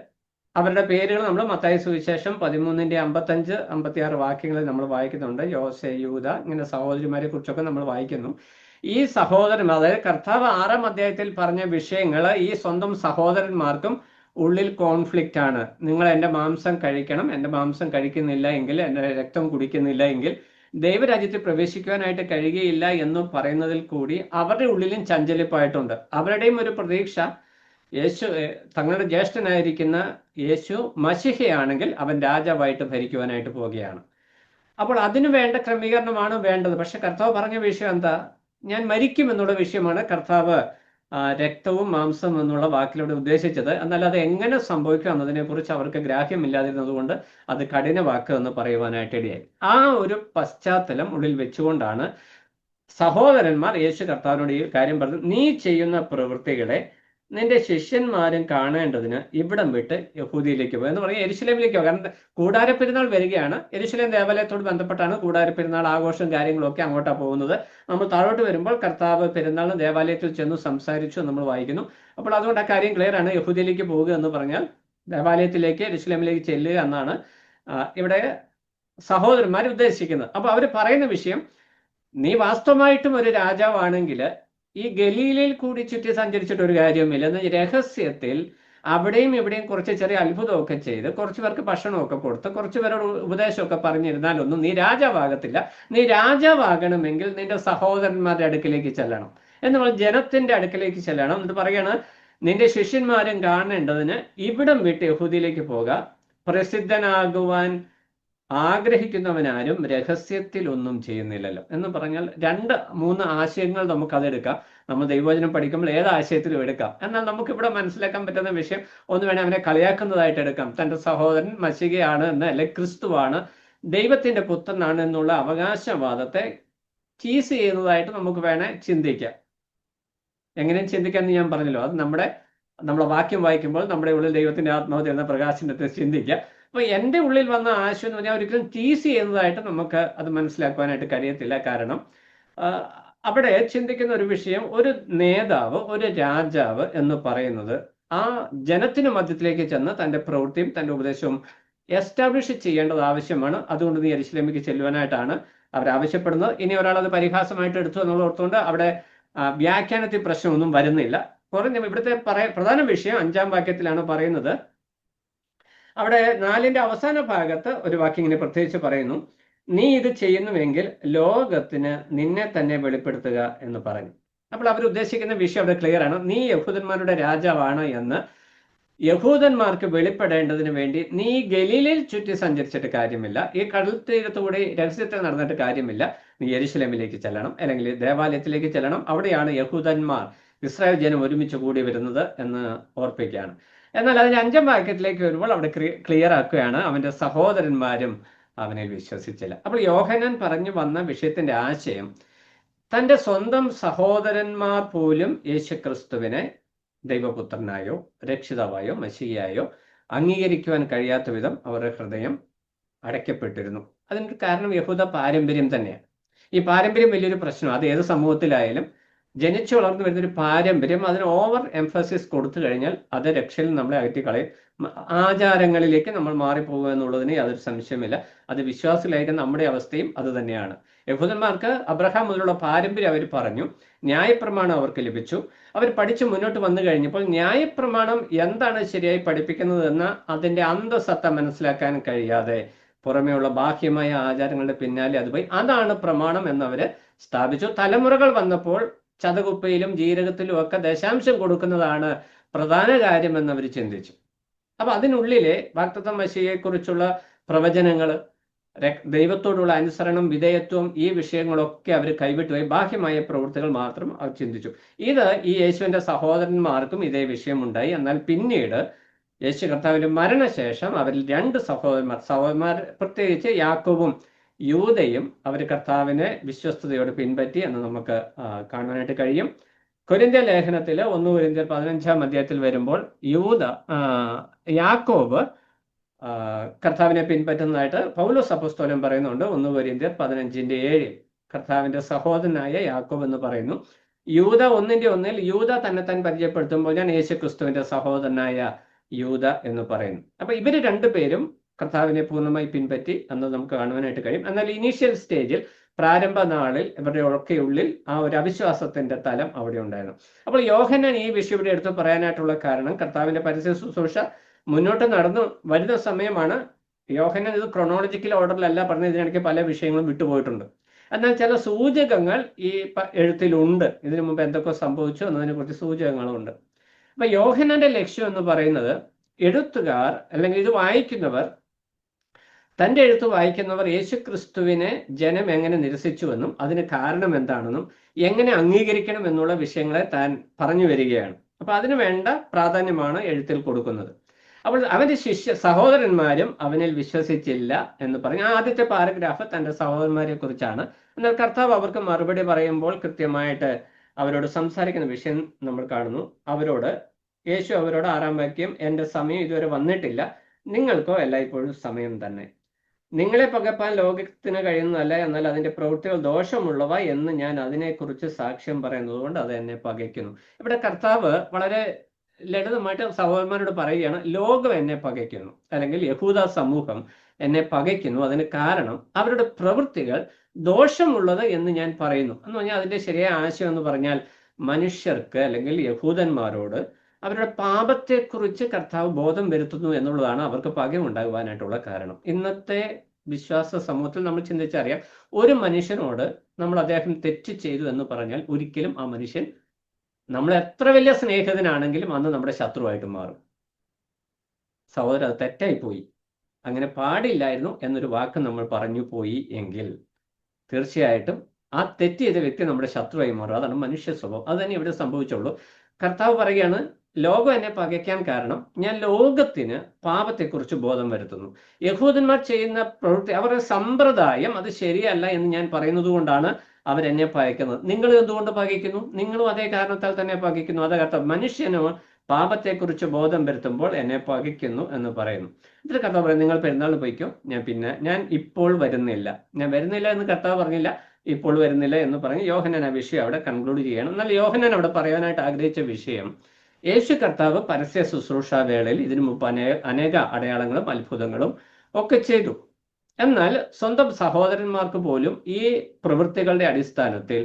അവരുടെ പേരുകൾ നമ്മൾ മത്തായി സുവിശേഷം 13-ന്റെ 55-56 വാക്യങ്ങളിൽ നമ്മൾ വായിക്കുന്നുണ്ട്. യോസെ, യൂദ, ഇങ്ങനെ സഹോദരിമാരെ കുറിച്ചൊക്കെ നമ്മൾ വായിക്കുന്നു. ഈ സഹോദരന്മാർ, അതായത് കർത്താവ് 6-ാം അധ്യായത്തിൽ പറഞ്ഞ വിഷയങ്ങൾ ഈ സ്വന്തം സഹോദരന്മാർക്കും ഉള്ളിൽ കോൺഫ്ലിക്റ്റ് ആണ്. നിങ്ങൾ എൻ്റെ മാംസം കഴിക്കണം, എൻ്റെ മാംസം കഴിക്കുന്നില്ല എങ്കിൽ, എൻ്റെ രക്തം കുടിക്കുന്നില്ല എങ്കിൽ ദൈവരാജ്യത്തിൽ പ്രവേശിക്കുവാനായിട്ട് കഴിയുകയില്ല എന്ന് പറയുന്നതിൽ കൂടി അവരുടെ ഉള്ളിലും ചഞ്ചലിപ്പായിട്ടുണ്ട്. അവരുടെയും ഒരു പ്രതീക്ഷ യേശു തങ്ങളുടെ ജ്യേഷ്ഠനായിരിക്കുന്ന യേശു മശിഹയാണെങ്കിൽ അവൻ രാജാവായിട്ട് ഭരിക്കുവാനായിട്ട് പോവുകയാണ്. അപ്പോൾ അതിനു വേണ്ട ക്രമീകരണമാണ് വേണ്ടത്. പക്ഷെ കർത്താവ് പറഞ്ഞ വിഷയം എന്താ? ഞാൻ മരിക്കും എന്നുള്ള വിഷയമാണ് കർത്താവ് രക്തവും മാംസവും എന്നുള്ള വാക്കിലൂടെ ഉദ്ദേശിച്ചത്. എന്നാൽ അത് എങ്ങനെ സംഭവിക്കും എന്നതിനെ കുറിച്ച് അവർക്ക് ഗ്രാഹ്യമില്ലാതിരുന്നത് കൊണ്ട് അത് കഠിന വാക്ക് എന്ന് പറയുവാനായിട്ട് ഇടയായി. ആ ഒരു പശ്ചാത്തലം ഉള്ളിൽ വെച്ചുകൊണ്ടാണ് സഹോദരന്മാർ യേശു കർത്താവിനോട് ഈ കാര്യം പറഞ്ഞു, നീ ചെയ്യുന്ന പ്രവൃത്തികളെ നിന്റെ ശിഷ്യന്മാരും കാണേണ്ടതിന് ഇവിടം വിട്ട് യഹൂദിയിലേക്ക് പോകും എന്ന് പറഞ്ഞാൽ യെരുശലേമിലേക്ക് പോകും. കാരണം കൂടാരപ്പെരുന്നാൾ വരികയാണ്. യെരുശലേം ദേവാലയത്തോട് ബന്ധപ്പെട്ടാണ് കൂടാരപ്പെരുന്നാൾ ആഘോഷവും കാര്യങ്ങളും ഒക്കെ അങ്ങോട്ടാണ് പോകുന്നത്. നമ്മൾ താഴോട്ട് വരുമ്പോൾ കർത്താവ് പെരുന്നാളിന് ദേവാലയത്തിൽ ചെന്ന് സംസാരിച്ചു നമ്മൾ വായിക്കുന്നു. അപ്പോൾ അതുകൊണ്ട് ആ കാര്യം ക്ലിയർ ആണ്. യഹൂദിയിലേക്ക് പോവുക എന്ന് പറഞ്ഞാൽ ദേവാലയത്തിലേക്ക് യെരുശലേമിലേക്ക് ചെല്ലുക എന്നാണ് ഇവിടെ സഹോദരന്മാർ ഉദ്ദേശിക്കുന്നത്. അപ്പോൾ അവർ പറയുന്ന വിഷയം, നീ വാസ്തവമായിട്ടും ഒരു രാജാവാണെങ്കിൽ ഈ ഗലീലയിൽ കൂടി ചുറ്റി സഞ്ചരിച്ചിട്ട് ഒരു കാര്യവുമില്ല. എന്ന് രഹസ്യത്തിൽ അവിടെയും ഇവിടെയും കുറച്ച് ചെറിയ അത്ഭുതമൊക്കെ ചെയ്ത് കുറച്ച് പേർക്ക് ഭക്ഷണമൊക്കെ കൊടുത്ത് കുറച്ച് പേരോട് ഉപദേശമൊക്കെ പറഞ്ഞിരുന്നാലൊന്നും നീ രാജാവാകത്തില്ല. നീ രാജാവാകണമെങ്കിൽ നിന്റെ സഹോദരന്മാരുടെ അടുക്കിലേക്ക് ചെല്ലണം എന്ന് പറഞ്ഞ് ജനത്തിന്റെ അടുക്കിലേക്ക് ചെല്ലണം. എന്നിട്ട് പറയാണ്, നിന്റെ ശിഷ്യന്മാരും കാണേണ്ടതിന് ഇവിടം വിട്ട് യഹൂദിയിലേക്ക് പോക. പ്രസിദ്ധനാകുവാൻ ആഗ്രഹിക്കുന്നവനാരും രഹസ്യത്തിൽ ഒന്നും ചെയ്യുന്നില്ലല്ലോ എന്ന് പറഞ്ഞാൽ 2-3 ആശയങ്ങൾ നമുക്കതെടുക്കാം. നമ്മൾ ദൈവവചനം പഠിക്കുമ്പോൾ ഏത് ആശയത്തിലും എടുക്കാം. എന്നാൽ നമുക്കിവിടെ മനസ്സിലാക്കാൻ പറ്റുന്ന വിഷയം ഒന്ന് വേണേൽ അവനെ കളിയാക്കുന്നതായിട്ട് എടുക്കാം. തൻ്റെ സഹോദരൻ മശികയാണ് എന്ന്, അല്ലെ ക്രിസ്തുവാണ്, ദൈവത്തിന്റെ പുത്രനാണ് എന്നുള്ള അവകാശവാദത്തെ ചീസ് ചെയ്യുന്നതായിട്ട് നമുക്ക് വേണേൽ ചിന്തിക്കാം. എങ്ങനെയും ചിന്തിക്കാമെന്ന് ഞാൻ പറഞ്ഞല്ലോ. അത് നമ്മളെ വാക്യം വായിക്കുമ്പോൾ നമ്മുടെ ഉള്ളിൽ ദൈവത്തിന്റെ ആത്മാവ് തരുന്ന പ്രകാശനത്തെ ചിന്തിക്കുക. അപ്പൊ എൻ്റെ ഉള്ളിൽ വന്ന ആശയം എന്ന് പറഞ്ഞാൽ ഒരിക്കലും ടീസ് ചെയ്യുന്നതായിട്ട് നമുക്ക് അത് മനസ്സിലാക്കുവാനായിട്ട് കഴിയത്തില്ല. കാരണം അവിടെ ചിന്തിക്കുന്ന ഒരു വിഷയം, ഒരു നേതാവ്, ഒരു രാജാവ് എന്ന് പറയുന്നത് ആ ജനത്തിന് മധ്യത്തിലേക്ക് ചെന്ന് തൻ്റെ പ്രവൃത്തിയും തൻ്റെ ഉപദേശവും എസ്റ്റാബ്ലിഷ് ചെയ്യേണ്ടത് ആവശ്യമാണ്. അതുകൊണ്ട് നീ യെരുശലേമിലേക്ക് ചെല്ലുവാനായിട്ടാണ് അവർ ആവശ്യപ്പെടുന്നത്. ഇനി ഒരാൾ അത് പരിഹാസമായിട്ട് എടുത്തു എന്നുള്ള ഓർത്തുകൊണ്ട് അവിടെ വ്യാഖ്യാനത്തിൽ പ്രശ്നമൊന്നും വരുന്നില്ല. കുറഞ്ഞ ഇവിടുത്തെ പ്രധാന വിഷയം 5-ാം വാക്യത്തിലാണ് പറയുന്നത്. അവിടെ 4-ന്റെ അവസാന ഭാഗത്ത് ഒരു വാക്യം ഇങ്ങനെ പ്രത്യേകിച്ച് പറയുന്നു, നീ ഇത് ചെയ്യുന്നുവെങ്കിൽ ലോകത്തിന് നിന്നെ തന്നെ വെളിപ്പെടുത്തുക എന്ന് പറഞ്ഞു. അപ്പോൾ അവർ ഉദ്ദേശിക്കുന്ന വിഷയം അവിടെ ക്ലിയർ ആണ്. നീ യഹൂദന്മാരുടെ രാജാവാണ് എന്ന് യഹൂദന്മാർക്ക് വെളിപ്പെടേണ്ടതിന് വേണ്ടി നീ ഗലീലയിൽ ചുറ്റി സഞ്ചരിച്ചിട്ട് കാര്യമില്ല. ഈ കടൽ തീരത്തുകൂടി രഹസ്യത്തിൽ നടന്നിട്ട് കാര്യമില്ല. നീ യെരുശലേമിലേക്ക് ചെല്ലണം, അല്ലെങ്കിൽ ദേവാലയത്തിലേക്ക് ചെല്ലണം. അവിടെയാണ് യഹൂദന്മാർ, ഇസ്രായേൽ ജനം ഒരുമിച്ച് കൂടി വരുന്നത് എന്ന് ഓർപ്പിക്കുകയാണ്. എന്നാൽ അതിന് 5-ാം വാക്യത്തിലേക്ക് വരുമ്പോൾ അവിടെ ക്ലിയർ ആക്കുകയാണ്, അവന്റെ സഹോദരന്മാരും അവനെ വിശ്വസിച്ചില്ല. അപ്പോൾ യോഹന്നാൻ പറഞ്ഞു വന്ന വിഷയത്തിന്റെ ആശയം, തൻ്റെ സ്വന്തം സഹോദരന്മാർ പോലും യേശുക്രിസ്തുവിനെ ദൈവപുത്രനായോ രക്ഷിതാവായോ മശിഹയായോ അംഗീകരിക്കുവാൻ കഴിയാത്ത വിധം അവരുടെ ഹൃദയം അടയ്ക്കപ്പെട്ടിരുന്നു. അതിനൊരു കാരണം യഹൂദ പാരമ്പര്യം തന്നെയാണ്. ഈ പാരമ്പര്യം വലിയൊരു പ്രശ്നം. അത് ഏത് സമൂഹത്തിലായാലും ജനിച്ചു വളർന്നു വരുന്നൊരു പാരമ്പര്യം, അതിന് ഓവർ എംഫസിസ് കൊടുത്തു കഴിഞ്ഞാൽ അത് രക്ഷയിൽ നമ്മളെ അകറ്റിക്കളയും. ആചാരങ്ങളിലേക്ക് നമ്മൾ മാറിപ്പോകുക എന്നുള്ളതിന് യാതൊരു സംശയമില്ല. അത് വിശ്വാസികളായിരിക്കും നമ്മുടെ അവസ്ഥയും അത് തന്നെയാണ്. യഹൂദന്മാർക്ക് അബ്രഹാം മുതലുള്ള പാരമ്പര്യം അവർ പറഞ്ഞു, ന്യായപ്രമാണം അവർക്ക് ലഭിച്ചു. അവർ പഠിച്ചു മുന്നോട്ട് വന്നു കഴിഞ്ഞപ്പോൾ ന്യായപ്രമാണം എന്താണ് ശരിയായി പഠിപ്പിക്കുന്നത് എന്ന അതിൻ്റെ അന്തസത്ത മനസ്സിലാക്കാൻ കഴിയാതെ പുറമേയുള്ള ബാഹ്യമായ ആചാരങ്ങളുടെ പിന്നാലെ അത് പോയി അതാണ് പ്രമാണം എന്നവര് സ്ഥാപിച്ചു. തലമുറകൾ വന്നപ്പോൾ ചതകുപ്പയിലും ജീരകത്തിലും ഒക്കെ ദശാംശം കൊടുക്കുന്നതാണ് പ്രധാന കാര്യം എന്നവർ ചിന്തിച്ചു. അപ്പൊ അതിനുള്ളിലെ വാഗ്ദത്ത മശിഹയെക്കുറിച്ചുള്ള പ്രവചനങ്ങൾ, ദൈവത്തോടുള്ള അനുസരണം, വിധേയത്വം, ഈ വിഷയങ്ങളൊക്കെ അവർ കൈവിട്ടുപോയി. ബാഹ്യമായ പ്രവൃത്തികൾ മാത്രം അവർ ചിന്തിച്ചു. ഇത് ഈ യേശുവിന്റെ സഹോദരന്മാർക്കും ഇതേ വിഷയമുണ്ടായി. എന്നാൽ പിന്നീട് യേശു കർത്താവിന്റെ മരണശേഷം അവരിൽ 2 സഹോദരന്മാർ പ്രത്യേകിച്ച് യാക്കോബും യൂദയും അവർ കർത്താവിനെ വിശ്വസ്തയോട് പിൻപറ്റി എന്ന് നമുക്ക് കാണുവാനായിട്ട് കഴിയും. കൊരിന്ത്യ ലേഖനത്തിൽ 1 കൊരിന്ത്യർ 15-ാം അധ്യായത്തിൽ വരുമ്പോൾ യാക്കോബ് കർത്താവിനെ പിൻപറ്റുന്നതായിട്ട് പൗലോസ് അപ്പോസ്തലൻ പറയുന്നുണ്ട്. 1 കൊരിന്ത്യർ 15:7 കർത്താവിന്റെ സഹോദരനായ യാക്കോബ് എന്ന് പറയുന്നു. യൂദ 1:1 യൂദ തന്നെ പരിചയപ്പെടുത്തുമ്പോൾ ഞാൻ യേശുക്രിസ്തുവിന്റെ സഹോദരനായ യൂദ എന്ന് പറയുന്നു. അപ്പൊ ഇവര് 2 പേരും കർത്താവിനെ പൂർണ്ണമായി പിൻപറ്റി എന്ന് നമുക്ക് കാണുവാനായിട്ട് കഴിയും. എന്നാൽ ഇനീഷ്യൽ സ്റ്റേജിൽ, പ്രാരംഭ നാളിൽ ഇവരുടെ ഉള്ളിൽ ആ ഒരു അവിശ്വാസത്തിന്റെ തലം അവിടെ ഉണ്ടായിരുന്നു. അപ്പോൾ യോഹന്നാൻ ഈ വിഷയം ഇവിടെ എടുത്ത് പറയാനായിട്ടുള്ള കാരണം, കർത്താവിന്റെ പരസ്യ ശുശ്രൂഷ മുന്നോട്ട് നടന്നു വരുന്ന സമയമാണ്. യോഹന്നാൻ ഇത് ക്രൊണോളജിക്കൽ ഓർഡറിലല്ല പറഞ്ഞത്, ഇതിനിടയ്ക്ക് പല വിഷയങ്ങളും വിട്ടുപോയിട്ടുണ്ട്. എന്നാൽ ചില സൂചകങ്ങൾ ഈ എഴുത്തിലുണ്ട്. ഇതിനു മുമ്പ് എന്തൊക്കെ സംഭവിച്ചു എന്നതിനെ കുറിച്ച് സൂചകങ്ങളുണ്ട്. അപ്പൊ യോഹന്നാന്റെ ലക്ഷ്യം എന്ന് പറയുന്നത് എഴുത്തുകാർ അല്ലെങ്കിൽ ഇത് വായിക്കുന്നവർ, തൻ്റെ എഴുത്ത് വായിക്കുന്നവർ യേശുക്രിസ്തുവിനെ ജനം എങ്ങനെ നിരസിച്ചുവെന്നും അതിന് കാരണം എന്താണെന്നും എങ്ങനെ അംഗീകരിക്കണം എന്നുള്ള വിഷയങ്ങളെ താൻ പറഞ്ഞു വരികയാണ്. അപ്പൊ അതിനു വേണ്ട പ്രാധാന്യമാണ് എഴുത്തിൽ കൊടുക്കുന്നത്. അപ്പോൾ അവന്റെ സഹോദരന്മാരും അവനിൽ വിശ്വസിച്ചില്ല എന്ന് പറഞ്ഞ ആദ്യത്തെ പാരഗ്രാഫ് തൻ്റെ സഹോദരന്മാരെ കുറിച്ചാണ്. എന്നാൽ കർത്താവ് അവർക്ക് മറുപടി പറയുമ്പോൾ കൃത്യമായിട്ട് അവരോട് സംസാരിക്കുന്ന വിഷയം നമ്മൾ കാണുന്നു. യേശു അവരോട് 6-ാം വാക്യം, എൻ്റെ സമയം ഇതുവരെ വന്നിട്ടില്ല, നിങ്ങൾക്കോ എല്ലായ്പ്പോഴും സമയം തന്നെ. നിങ്ങളെ പകപ്പാൻ ലോകത്തിന് കഴിയുന്നതല്ല, എന്നാൽ അതിന്റെ പ്രവൃത്തികൾ ദോഷമുള്ളവ എന്ന് ഞാൻ അതിനെക്കുറിച്ച് സാക്ഷ്യം പറയുന്നത് കൊണ്ട് അത് എന്നെ പകയ്ക്കുന്നു. ഇവിടെ കർത്താവ് വളരെ ലളിതമായിട്ട് സഹോദരന്മാരോട് പറയുകയാണ്, ലോകം എന്നെ പകയ്ക്കുന്നു, അല്ലെങ്കിൽ യഹൂദ സമൂഹം എന്നെ പകയ്ക്കുന്നു. അതിന് കാരണം അവരുടെ പ്രവൃത്തികൾ ദോഷമുള്ളത് എന്ന് ഞാൻ പറയുന്നു എന്ന് പറഞ്ഞാൽ അതിന്റെ ശരിയായ ആശയം എന്ന് പറഞ്ഞാൽ മനുഷ്യർക്ക് അല്ലെങ്കിൽ യഹൂദന്മാരോട് അവരുടെ പാപത്തെക്കുറിച്ച് കർത്താവ് ബോധം വരുത്തുന്നു എന്നുള്ളതാണ് അവർക്ക് പകയുണ്ടാകുവാനായിട്ടുള്ള കാരണം. ഇന്നത്തെ വിശ്വാസ സമൂഹത്തിൽ നമ്മൾ ചിന്തിച്ചറിയാം, ഒരു മനുഷ്യനോട് നമ്മൾ അദ്ദേഹം തെറ്റ് ചെയ്തു എന്ന് പറഞ്ഞാൽ ഒരിക്കലും ആ മനുഷ്യൻ നമ്മൾ എത്ര വലിയ സ്നേഹിതനാണെങ്കിലും അന്ന് നമ്മുടെ ശത്രുവായിട്ട് മാറും. സഹോദരൻ, അത് തെറ്റായി പോയി, അങ്ങനെ പാടില്ലായിരുന്നു എന്നൊരു വാക്ക് നമ്മൾ പറഞ്ഞു പോയി എങ്കിൽ തീർച്ചയായിട്ടും ആ തെറ്റ് ചെയ്ത വ്യക്തി നമ്മുടെ ശത്രുവായി മാറും. അതാണ് മനുഷ്യ സ്വഭാവം. അത് തന്നെ ഇവിടെ സംഭവിച്ചുള്ളൂ. കർത്താവ് പറയുകയാണ്, ലോകം എന്നെ പകയ്ക്കാൻ കാരണം ഞാൻ ലോകത്തിന് പാപത്തെക്കുറിച്ച് ബോധം വരുത്തുന്നു. യഹൂദന്മാർ ചെയ്യുന്ന പ്രവൃത്തി, അവരുടെ സമ്പ്രദായം അത് ശരിയല്ല എന്ന് ഞാൻ പറയുന്നത് കൊണ്ടാണ് അവരെന്നെ പകയ്ക്കുന്നത്. നിങ്ങൾ എന്തുകൊണ്ട് പകയ്ക്കുന്നു? നിങ്ങളും അതേ കാരണത്താൽ തന്നെ പകയ്ക്കുന്നു. അത് കർത്താവ് മനുഷ്യനോ പാപത്തെക്കുറിച്ച് ബോധം വരുത്തുമ്പോൾ എന്നെ പകയ്ക്കുന്നു എന്ന് പറയുന്നു. എന്നിട്ട് കർത്താവ് പറയും, നിങ്ങൾ പെരുന്നാളിന് പോയിക്കോ, ഞാൻ ഇപ്പോൾ വരുന്നില്ല. ഞാൻ വരുന്നില്ല എന്ന് കർത്താവ് പറഞ്ഞില്ല, ഇപ്പോൾ വരുന്നില്ല എന്ന് പറഞ്ഞ് യോഹന്നാൻ ആ വിഷയം അവിടെ കൺക്ലൂഡ് ചെയ്യണം. എന്നാൽ യോഹന്നാൻ അവിടെ പറയാനായിട്ട് ആഗ്രഹിച്ച വിഷയം, യേശു കർത്താവ് പരസ്യ ശുശ്രൂഷാ വേളയിൽ ഇതിനു മുമ്പ് അനേക അടയാളങ്ങളും അത്ഭുതങ്ങളും ഒക്കെ ചെയ്തു. എന്നാൽ സ്വന്തം സഹോദരന്മാർക്ക് പോലും ഈ പ്രവൃത്തികളുടെ അടിസ്ഥാനത്തിൽ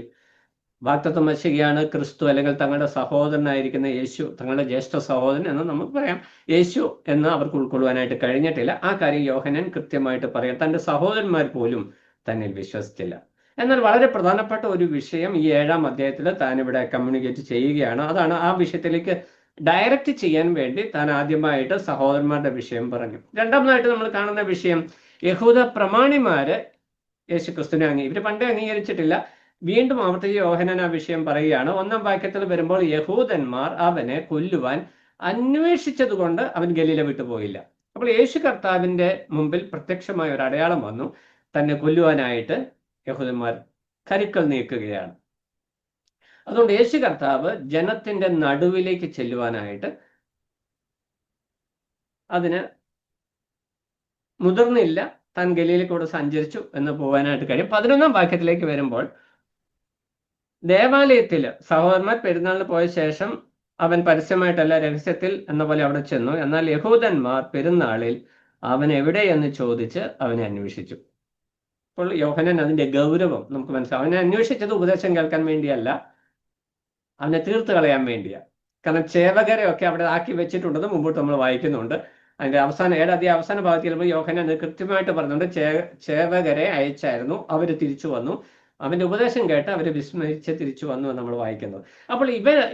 വാഗ്ദത്തം വശികയാണ് ക്രിസ്തു, അല്ലെങ്കിൽ തങ്ങളുടെ സഹോദരനായിരിക്കുന്ന യേശു, തങ്ങളുടെ ജ്യേഷ്ഠ സഹോദരൻ എന്ന് നമുക്ക് പറയാം, യേശു എന്ന് അവർക്ക് ഉൾക്കൊള്ളുവാനായിട്ട് കഴിഞ്ഞിട്ടില്ല. ആ കാര്യം യോഹന്നാൻ കൃത്യമായിട്ട് പറയാം. തൻ്റെ സഹോദരന്മാർ പോലും തന്നിൽ വിശ്വസിച്ചില്ല. എന്നാൽ വളരെ പ്രധാനപ്പെട്ട ഒരു വിഷയം ഈ 7-ാം അധ്യായത്തിൽ താൻ ഇവിടെ കമ്മ്യൂണിക്കേറ്റ് ചെയ്യുകയാണ്. അതാണ് ആ വിഷയത്തിലേക്ക് ഡയറക്റ്റ് ചെയ്യാൻ വേണ്ടി താൻ ആദ്യമായിട്ട് സഹോദരന്മാരുടെ വിഷയം പറഞ്ഞു. രണ്ടാമതായിട്ട് നമ്മൾ കാണുന്ന വിഷയം, യഹൂദ പ്രമാണിമാര് യേശുക്രിസ്തുവിനെ ഇവർ പണ്ടേ അംഗീകരിച്ചിട്ടില്ല. വീണ്ടും ആവർത്തിച്ച് യോഹന്നാൻ ആ വിഷയം പറയുകയാണ്. 1-ാം വാക്യത്തിൽ വരുമ്പോൾ, യഹൂദന്മാർ അവനെ കൊല്ലുവാൻ അന്വേഷിച്ചത് കൊണ്ട് അവൻ ഗലീല വിട്ടുപോയില്ല. അപ്പോൾ യേശു കർത്താവിന്റെ മുമ്പിൽ പ്രത്യക്ഷമായ ഒരു അടയാളം വന്നു. തന്നെ കൊല്ലുവാനായിട്ട് യഹൂദന്മാർ കരുക്കൾ നീക്കുകയാണ്. അതുകൊണ്ട് യേശു കർത്താവ് ജനത്തിന്റെ നടുവിലേക്ക് ചെല്ലുവാനായിട്ട് അതിന് മുതിർന്നില്ല. താൻ ഗലീലയിലൂടെ സഞ്ചരിച്ചു എന്ന് പോകാനായിട്ട് കഴിയും. 11-ാം വാക്യത്തിലേക്ക് വരുമ്പോൾ, ദേവാലയത്തിൽ സഹോദരന്മാർ പെരുന്നാളിന് പോയ ശേഷം അവൻ പരസ്യമായിട്ടല്ല രഹസ്യത്തിൽ എന്ന പോലെ അവിടെ ചെന്നു. എന്നാൽ യഹൂദന്മാർ പെരുന്നാളിൽ അവൻ എവിടെയെന്ന് ചോദിച്ച് അവനെ അന്വേഷിച്ചു. അപ്പോൾ യോഹന്നാൻ അതിന്റെ ഗൗരവം നമുക്ക് മനസ്സിലാവും. അവനെ അന്വേഷിച്ചത് ഉപദേശം കേൾക്കാൻ വേണ്ടിയല്ല, അവനെ തീർത്ത് കളയാൻ വേണ്ടിയാണ്. കാരണം ചേവകരെ ഒക്കെ അവിടെ ആക്കി വെച്ചിട്ടുണ്ടെന്ന് മുമ്പോട്ട് നമ്മൾ വായിക്കുന്നുണ്ട്. അതിന്റെ അവസാന ഭാഗത്തിൽ ചെല്ലുമ്പോൾ യോഹന്നാൻ കൃത്യമായിട്ട് പറയുന്നുണ്ട്, ചേവകരെ അയച്ചായിരുന്നു, അവര് തിരിച്ചു വന്നു, അവന്റെ ഉപദേശം കേട്ട് അവര് വിസ്മരിച്ച് തിരിച്ചു വന്നു എന്ന് നമ്മൾ വായിക്കുന്നത്. അപ്പോൾ